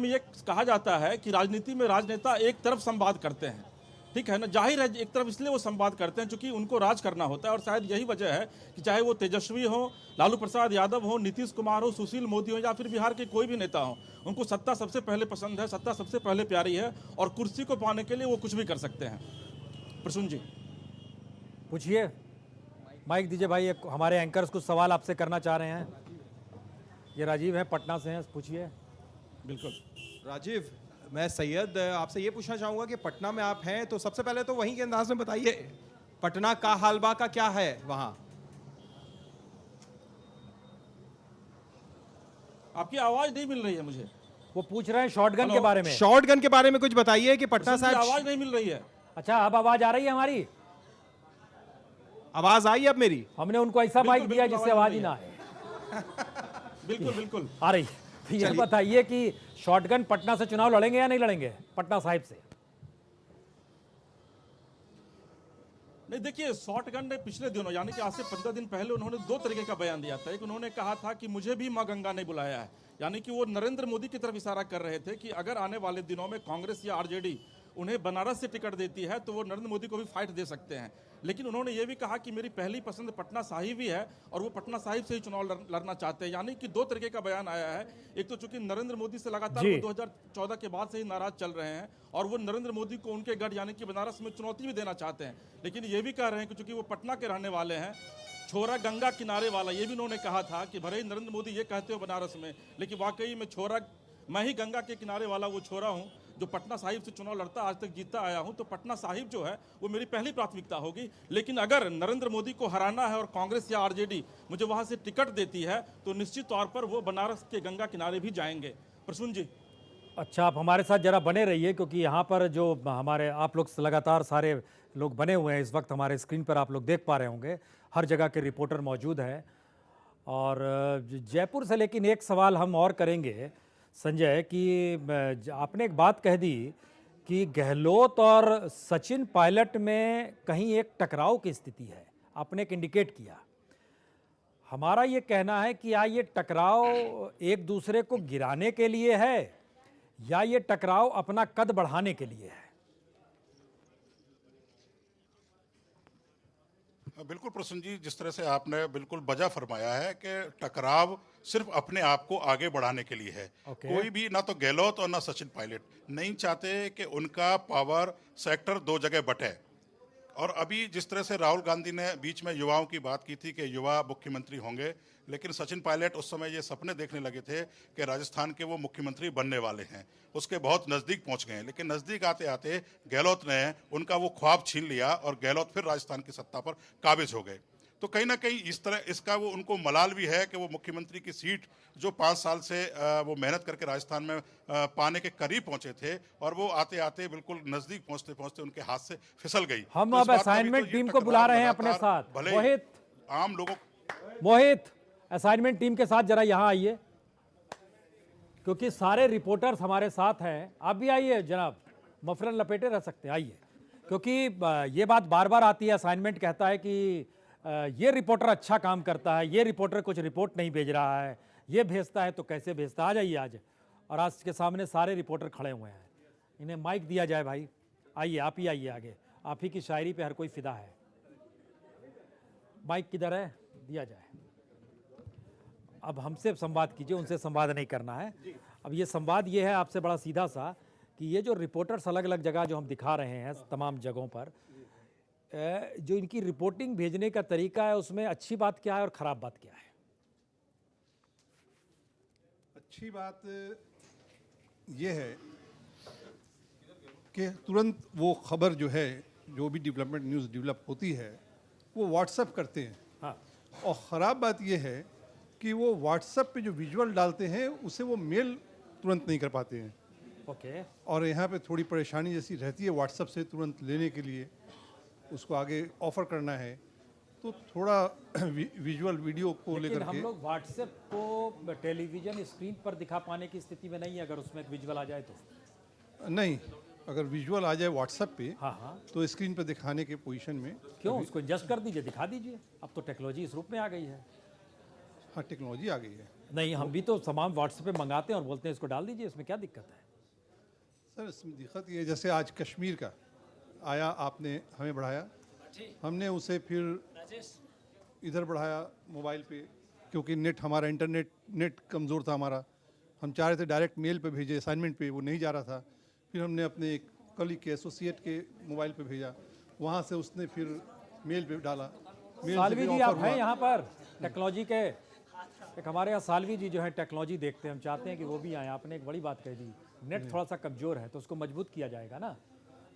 ये कहा जाता है कि राजनीति में राजनेता एक तरफ संवाद करते हैं, ठीक है ना। जाहिर है एक तरफ इसलिए वो संवाद करते हैं क्योंकि उनको राज करना होता है, और शायद यही वजह है कि चाहे वो तेजस्वी हो, लालू प्रसाद यादव हो, नीतीश कुमार हो, सुशील मोदी हो, या फिर बिहार के कोई भी नेता हो, उनको सत्ता सबसे पहले पसंद है, सत्ता सबसे पहले प्यारी है, और कुर्सी को पाने के लिए वो कुछ भी कर सकते हैं। प्रसून जी पूछिए, माइक दीजिए भाई। हमारे एंकर्स कुछ सवाल आपसे करना चाह रहे हैं। ये राजीव है, पटना से हैं, पूछिए। बिल्कुल राजीव, मैं सैयद आपसे ये पूछना चाहूँगा कि पटना में आप हैं तो सबसे पहले तो वहीं के अंदाज में बताइए, पटना का हालबा का क्या है वहाँ? आपकी आवाज नहीं मिल रही है मुझे। वो पूछ रहे हैं शॉटगन के बारे में। शॉटगन के बारे में कुछ बताइए कि पटना साहब। आवाज नहीं मिल रही है। अच्छा, अब आवाज आ रही है हमारी? आवाज आई अब मेरी? हमने उनको ऐसा माइक दिया जिससे आवाज ही ना आए। बिल्कुल बिल्कुल आ रही। ये बताइए कि शॉटगन पटना से चुनाव लड़ेंगे या नहीं लड़ेंगे, पटना साहिब से? नहीं, देखिए, शॉटगन ने पिछले दिनों यानी कि आज से 15 दिन पहले उन्होंने 2 तरीके का बयान दिया था। एक, उन्होंने कहा था कि मुझे भी मां गंगा ने बुलाया है, यानी कि वो नरेंद्र मोदी की तरफ इशारा कर रहे थे कि अगर आने वाले दिनों में कांग्रेस या आरजेडी उन्हें बनारस से टिकट देती है तो वो नरेंद्र मोदी को भी फाइट दे सकते हैं। लेकिन उन्होंने ये भी कहा कि मेरी पहली पसंद पटना साहिब ही है, और वो पटना साहिब से ही चुनाव लड़ना चाहते हैं। यानी कि 2 तरीके का बयान आया है। एक तो चूंकि नरेंद्र मोदी से लगातार 2014 के बाद से ही नाराज चल रहे हैं, और वो नरेंद्र मोदी को उनके गढ़ यानी कि बनारस में चुनौती भी देना चाहते हैं। लेकिन ये भी कह रहे हैं कि चूंकि वो पटना के रहने वाले हैं, छोरा गंगा किनारे वाला, ये भी उन्होंने कहा था कि भले ही नरेंद्र मोदी ये कहते हो बनारस में, लेकिन वाकई में मैं ही गंगा के किनारे वाला वो छोरा हूँ जो पटना साहिब से चुनाव लड़ता आज तक जीतता आया हूं, तो पटना साहिब जो है वो मेरी पहली प्राथमिकता होगी। लेकिन अगर नरेंद्र मोदी को हराना है और कांग्रेस या आरजेडी मुझे वहां से टिकट देती है तो निश्चित तौर पर वो बनारस के गंगा किनारे भी जाएंगे। प्रसून जी। अच्छा, आप हमारे साथ जरा बने रहिए, क्योंकि यहाँ पर जो हमारे आप लोग लगातार सारे लोग बने हुए हैं, इस वक्त हमारे स्क्रीन पर आप लोग देख पा रहे होंगे, हर जगह के रिपोर्टर मौजूद हैं। और जयपुर से लेकिन एक सवाल हम और करेंगे संजय, कि आपने एक बात कह दी कि गहलोत और सचिन पायलट में कहीं एक टकराव की स्थिति है, आपने एक इंडिकेट किया। हमारा ये कहना है कि या ये टकराव एक दूसरे को गिराने के लिए है या ये टकराव अपना कद बढ़ाने के लिए है। बिल्कुल प्रसून जी, जिस तरह से आपने बिल्कुल बजा फरमाया है कि टकराव सिर्फ अपने आप को आगे बढ़ाने के लिए है। कोई भी, ना तो गहलोत और ना सचिन पायलट नहीं चाहते कि उनका पावर सेक्टर दो जगह बटे। और अभी जिस तरह से राहुल गांधी ने बीच में युवाओं की बात की थी कि युवा मुख्यमंत्री होंगे, लेकिन सचिन पायलट उस समय ये सपने देखने लगे थे कि राजस्थान के वो मुख्यमंत्री बनने वाले हैं, उसके बहुत नज़दीक पहुंच गए। लेकिन नज़दीक आते आते गहलोत ने उनका वो ख्वाब छीन लिया और गहलोत फिर राजस्थान की सत्ता पर काबिज हो गए। तो कहीं ना कहीं इस तरह इसका वो उनको मलाल भी है कि वो मुख्यमंत्री की सीट जो 5 साल से वो मेहनत करके राजस्थान में पाने के करीब पहुंचे थे, और वो आते आते बिल्कुल नज़दीक पहुंचते पहुंचते उनके हाथ से फिसल गई। हम अब असाइनमेंट टीम को बुला रहे हैं अपने साथ। मोहित, आम लोगों, मोहित असाइनमेंट टीम के साथ जरा यहाँ आइए, क्योंकि सारे रिपोर्टर्स हमारे साथ हैं। आप भी आइए जनाब, मफरन लपेटे रह सकते हैं, आइए, क्योंकि ये बात बार बार आती है। असाइनमेंट कहता है कि ये रिपोर्टर अच्छा काम करता है, ये रिपोर्टर कुछ रिपोर्ट नहीं भेज रहा है, ये भेजता है तो कैसे भेजता है। आ जाइए आज, और आज के सामने सारे रिपोर्टर खड़े हुए हैं, इन्हें माइक दिया जाए। भाई आइए, आप ही आइए आगे, आप ही की शायरी पे हर कोई फिदा है। माइक किधर है, दिया जाए। अब हमसे संवाद कीजिए, उनसे संवाद नहीं करना है। अब ये संवाद ये है आपसे बड़ा सीधा सा, कि ये जो रिपोर्टर्स अलग अलग जगह जो हम दिखा रहे हैं तमाम जगहों पर, जो इनकी रिपोर्टिंग भेजने का तरीका है, उसमें अच्छी बात क्या है और ख़राब बात क्या है? अच्छी बात ये है कि तुरंत वो खबर जो है, जो भी डेवलपमेंट न्यूज़ डेवलप होती है, वो व्हाट्सएप करते हैं। हाँ। और ख़राब बात ये है कि वो व्हाट्सएप पे जो विजुअल डालते हैं उसे वो मेल तुरंत नहीं कर पाते हैं। ओके। और यहाँ पे थोड़ी परेशानी जैसी रहती है व्हाट्सएप से तुरंत लेने के लिए, उसको आगे ऑफर करना है, तो थोड़ा विजुअल वीडियो को लेकर हम लोग व्हाट्सएप को टेलीविजन स्क्रीन पर दिखा पाने की स्थिति में नहीं है, अगर उसमें एक विजुअल आ जाए तो। नहीं, अगर विजुअल आ जाए व्हाट्सएप पे, हाँ, तो स्क्रीन पर दिखाने के पोजीशन में। क्यों, उसको एडजस्ट कर दीजिए, दिखा दीजिए। अब तो टेक्नोलॉजी इस रूप में आ गई है। हाँ, टेक्नोलॉजी आ गई है। नहीं, हम भी तो सामान व्हाट्सएप पे मंगाते हैं और बोलते हैं इसको डाल दीजिए, इसमें क्या दिक्कत है? सर, इसमें दिक्कत ये, जैसे आज कश्मीर का आया, आपने हमें बढ़ाया, हमने उसे फिर इधर बढ़ाया मोबाइल पे, क्योंकि नेट हमारा नेट कमज़ोर था हमारा। हम चाह रहे थे डायरेक्ट मेल पे भेजे असाइनमेंट पे, वो नहीं जा रहा था। फिर हमने अपने एक कलीग के एसोसिएट के मोबाइल पे भेजा, वहाँ से उसने फिर मेल पे डाला। सालवी जी आप हैं यहाँ पर टेक्नोलॉजी के, एक हमारे यहाँ सालवी जी जो है टेक्नोलॉजी देखते हैं, हम चाहते हैं कि वो भी आए। आपने एक बड़ी बात कह दी, नेट थोड़ा सा कमज़ोर है तो उसको मजबूत किया जाएगा ना,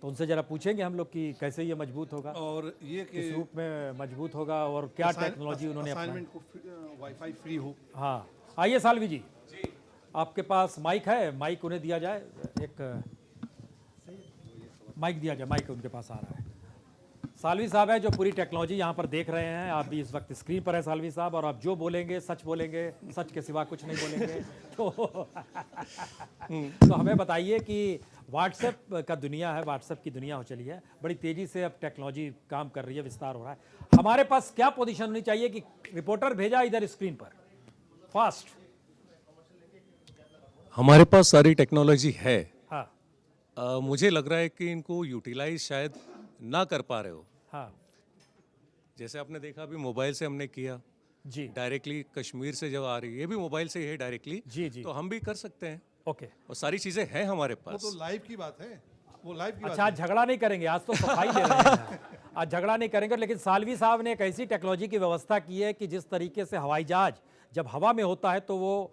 तो उनसे ज़रा पूछेंगे हम लोग कि कैसे ये मजबूत होगा और ये किस रूप में मजबूत होगा और क्या टेक्नोलॉजी उन्होंने असाइनमेंट को वाईफाई फ्री हो। हाँ, आइए सालवी जी, आपके पास माइक है, माइक उन्हें दिया जाए, एक माइक दिया जाए, माइक उनके पास आ रहा है। सालवी साहब है जो पूरी टेक्नोलॉजी यहाँ पर देख रहे हैं, आप भी इस वक्त स्क्रीन पर है सालवी साहब, और आप जो बोलेंगे सच बोलेंगे, सच के सिवा कुछ नहीं बोलेंगे। तो हमें बताइए कि व्हाट्सएप का दुनिया है, व्हाट्सएप की दुनिया हो चली है, बड़ी तेज़ी से अब टेक्नोलॉजी काम कर रही है, विस्तार हो रहा है। हमारे पास क्या पोजीशन होनी चाहिए कि रिपोर्टर भेजा इधर स्क्रीन पर फास्ट? हमारे पास सारी टेक्नोलॉजी है। हाँ। मुझे लग रहा है कि इनको यूटिलाइज शायद ना कर पा रहे हो। हाँ। जैसे आपने देखा अभी मोबाइल से हमने किया जी, डायरेक्टली कश्मीर से जब आ रही है, ये भी मोबाइल से ही है डायरेक्टली। जी जी, तो हम भी कर सकते हैं। ओके, और सारी चीजें हैं हमारे पास। वो तो लाइव की बात है, वो लाइव की अच्छा, आज झगड़ा नहीं करेंगे, आज तो सफाई ले रहे हैं। आज झगड़ा नहीं करेंगे, लेकिन सालवी साहब ने एक ऐसी टेक्नोलॉजी की व्यवस्था की है कि जिस तरीके से हवाई जहाज जब हवा में होता है तो वो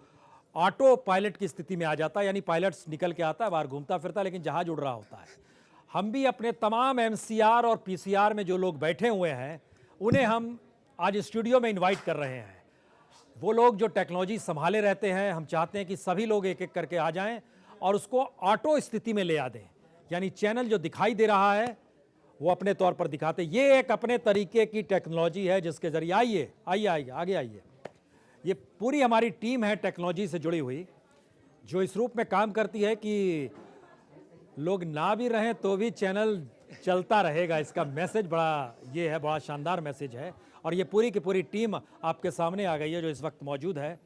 ऑटो पायलट की स्थिति में आ जाता है, यानी पायलट निकल के आता है, बाहर घूमता फिरता है, लेकिन जहाज उड़ रहा होता है। हम भी अपने तमाम MCR और PCR में जो लोग बैठे हुए हैं उन्हें हम आज स्टूडियो में इनवाइट कर रहे हैं। वो लोग जो टेक्नोलॉजी संभाले रहते हैं, हम चाहते हैं कि सभी लोग एक एक करके आ जाएं और उसको ऑटो स्थिति में ले आ दें, यानी चैनल जो दिखाई दे रहा है वो अपने तौर पर दिखाते। ये एक अपने तरीके की टेक्नोलॉजी है जिसके जरिए आइए आइए आइए आगे आइए। ये पूरी हमारी टीम है टेक्नोलॉजी से जुड़ी हुई, जो इस रूप में काम करती है कि लोग ना भी रहें तो भी चैनल चलता रहेगा। इसका मैसेज बड़ा ये है, बड़ा शानदार मैसेज है। और ये पूरी की पूरी टीम आपके सामने आ गई है जो इस वक्त मौजूद है।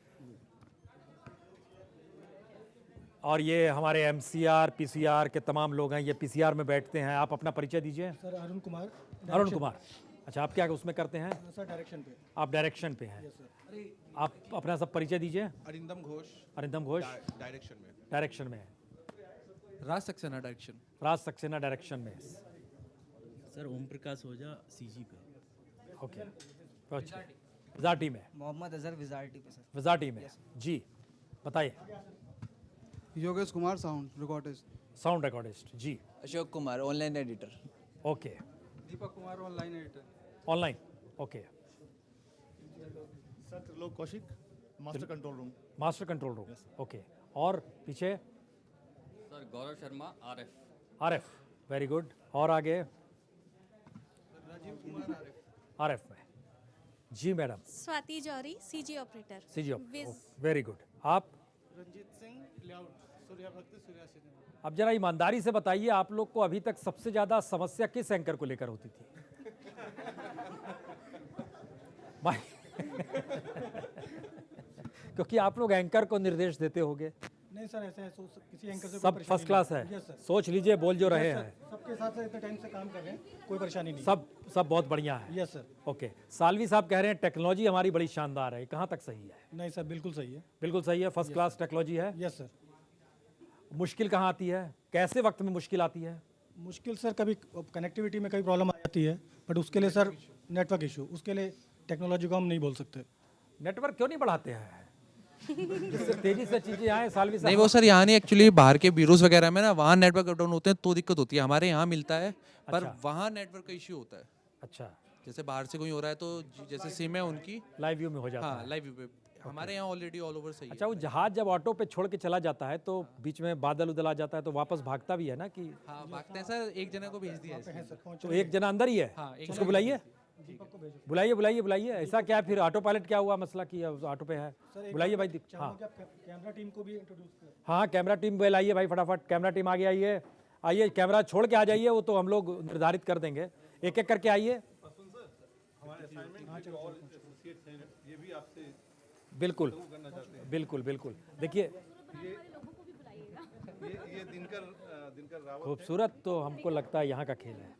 और ये हमारे एमसीआर पीसीआर के तमाम लोग हैं, ये पीसीआर में बैठते हैं। आप अपना परिचय दीजिए। सर अरुण कुमार। अरुण कुमार, अच्छा आप क्या उसमें करते हैं? सर डायरेक्शन पे। आप डायरेक्शन पे हैं। आप अपना सब परिचय दीजिए। अरिंदम घोष। अरिंदम घोष डायरेक्शन में। डायरेक्शन में। राज सक्सेना डायरेक्शन। राज सक्सेना डायरेक्शन में। सर ओम प्रकाश ओझा सीजी पे। ओके, विजार्टी में। मोहम्मद अजहर विजार्टी पे सर। विजार्टी में जी, बताइए। Yogesh Kumar sound recordist. Sound recordist ji. Ashok Kumar online editor. Okay. Deepak Kumar online editor. Online, okay. Sir Trilok Kaushik master control room. Master control room, okay. और पीछे? Sir Gaurav Sharma RF. RF, very good. और आगे? राजीव कुमार आरएफ में ji. Madam? Swati Johri CG operator. CG operator, very good. आप? रंजीत सिंह लेआउट सूर्या भक्ति सूर्या सिनेमा। अब जरा ईमानदारी से बताइए, आप लोग को अभी तक सबसे ज्यादा समस्या किस एंकर को लेकर होती थी? क्योंकि आप लोग एंकर को निर्देश देते होंगे। नहीं सर, ऐसे किसी एंकर से सब फर्स्ट क्लास है। सोच लीजिए, बोल जो रहे हैं। सबके साथ इतने टाइम से काम कर रहे हैं, कोई परेशानी नहीं। सब बहुत बढ़िया है। Yes sir. ओके, सालवी साहब कह रहे हैं टेक्नोलॉजी हमारी बड़ी शानदार है, कहाँ तक सही है? नहीं सर, बिल्कुल सही है। बिल्कुल सही है, फर्स्ट क्लास टेक्नोलॉजी है। Yes sir. मुश्किल कहाँ आती है, कैसे वक्त में मुश्किल आती है? मुश्किल सर कभी कनेक्टिविटी में कभी प्रॉब्लम आ जाती है, बट उसके लिए सर नेटवर्क इशू, उसके लिए टेक्नोलॉजी को हम नहीं बोल सकते। नेटवर्क क्यों नहीं बढ़ाते हैं जिससे तेजी से चीजें आए? सालवी साहब नहीं, वो सर यहाँ नहीं, एक्चुअली बाहर के ब्यूरोज वगैरह में ना वहाँ नेटवर्क अप डाउन होते हैं तो दिक्कत होती है। हमारे यहाँ मिलता है पर वहाँ नेटवर्क का इश्यू होता है। अच्छा, जैसे बाहर से कोई हो रहा है तो जैसे सिम है उनकी लाइव व्यू में हो जाता है। हाँ, लाइव व्यू पे। हमारे यहाँ ऑलरेडी ऑल ओवर सही है। अच्छा, वो जहाज जब ऑटो पे छोड़ के चला जाता है तो बीच में बादल उदल आ जाता है तो वापस भागता भी है ना कि? हाँ भागते हैं सर, एक जना को भेज दिया है। तो एक जना अंदर ही है, उसको बुलाइए। बुलाइए बुलाइए बुलाइए। ऐसा क्या फिर ऑटो पायलट क्या हुआ मसला कि ऑटो पे है? बुलाइए भाई। हाँ, कैमरा टीम को भी इंट्रोड्यूस करें। हाँ, कैमरा टीम बुलाइए भाई फटाफट। कैमरा टीम आगे आइए, आइए। कैमरा छोड़ के आ जाइए, वो तो हम लोग निर्धारित कर देंगे। एक एक करके आइए। बिल्कुल बिल्कुल बिल्कुल। देखिए ये दिनकर रावत खूबसूरत तो हमको लगता है यहाँ का खेल है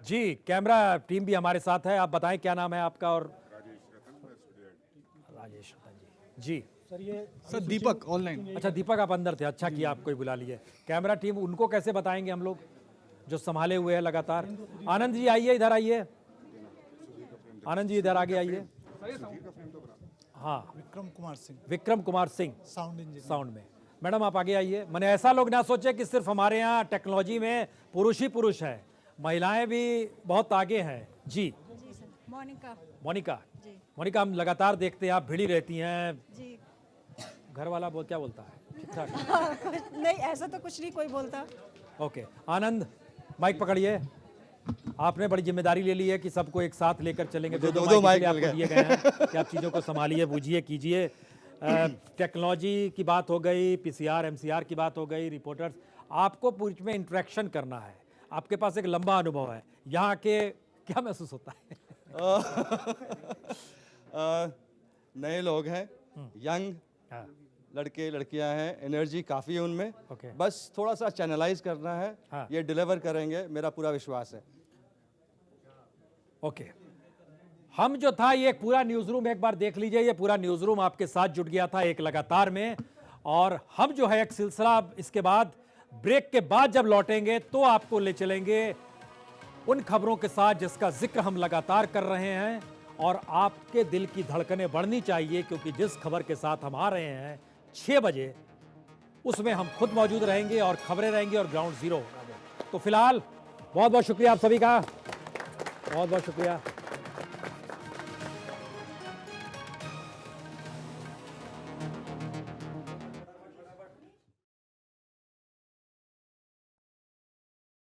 जी। कैमरा टीम भी हमारे साथ है। आप बताएं क्या नाम है आपका? और राजेश रतन जी। सर ये सर दीपक ऑनलाइन। अच्छा, दीपक आप अंदर थे, अच्छा किया आपको ही बुला लिए। कैमरा टीम उनको कैसे बताएंगे हम लोग जो संभाले हुए हैं लगातार? आनंद जी आइए, इधर आइए। आनंद जी इधर आगे आइए। हाँ, Vikram Kumar Singh. Vikram Kumar Singh sound engineer. Sound में। मैडम आप आगे आइए। मैंने ऐसा लोग ना सोचे कि सिर्फ हमारे यहाँ टेक्नोलॉजी में पुरुष ही पुरुष है, महिलाएं भी बहुत आगे हैं जी। मोनिका। मोनिका जी। मोनिका, हम लगातार देखते हैं आप भिड़ी रहती हैं जी। घर वाला क्या बोलता है? ठीक ठाक? नहीं, ऐसा तो कुछ नहीं कोई बोलता। ओके। आनंद माइक पकड़िए। आपने बड़ी जिम्मेदारी ले ली है कि सबको एक साथ लेकर चलेंगे। दो माइक आपको दिए गए हैं कि आप चीज़ों को संभालिए, बूझिए, कीजिए। टेक्नोलॉजी की बात हो गई, पीसीआर एमसीआर की बात हो गई, रिपोर्टर्स, आपको पूछ में इंटरेक्शन करना है। आपके पास एक लंबा अनुभव है यहाँ के, क्या महसूस होता है? नए लोग हैं, यंग लड़के लड़कियां हैं, एनर्जी काफ़ी है उनमें। बस थोड़ा सा चैनलाइज करना है। ये डिलीवर करेंगे, मेरा पूरा विश्वास है। ओके। हम जो था ये पूरा न्यूज़ रूम एक बार देख लीजिए। ये पूरा न्यूज़ रूम आपके साथ जुट गया था एक लगातार में, और हम जो है एक सिलसिला इसके बाद ब्रेक के बाद जब लौटेंगे तो आपको ले चलेंगे उन खबरों के साथ जिसका जिक्र हम लगातार कर रहे हैं। और आपके दिल की धड़कनें बढ़नी चाहिए क्योंकि जिस खबर के साथ हम आ रहे हैं 6 बजे, उसमें हम खुद मौजूद रहेंगे और खबरें रहेंगी और ग्राउंड जीरो। तो फिलहाल बहुत बहुत शुक्रिया आप सभी का, बहुत बहुत शुक्रिया।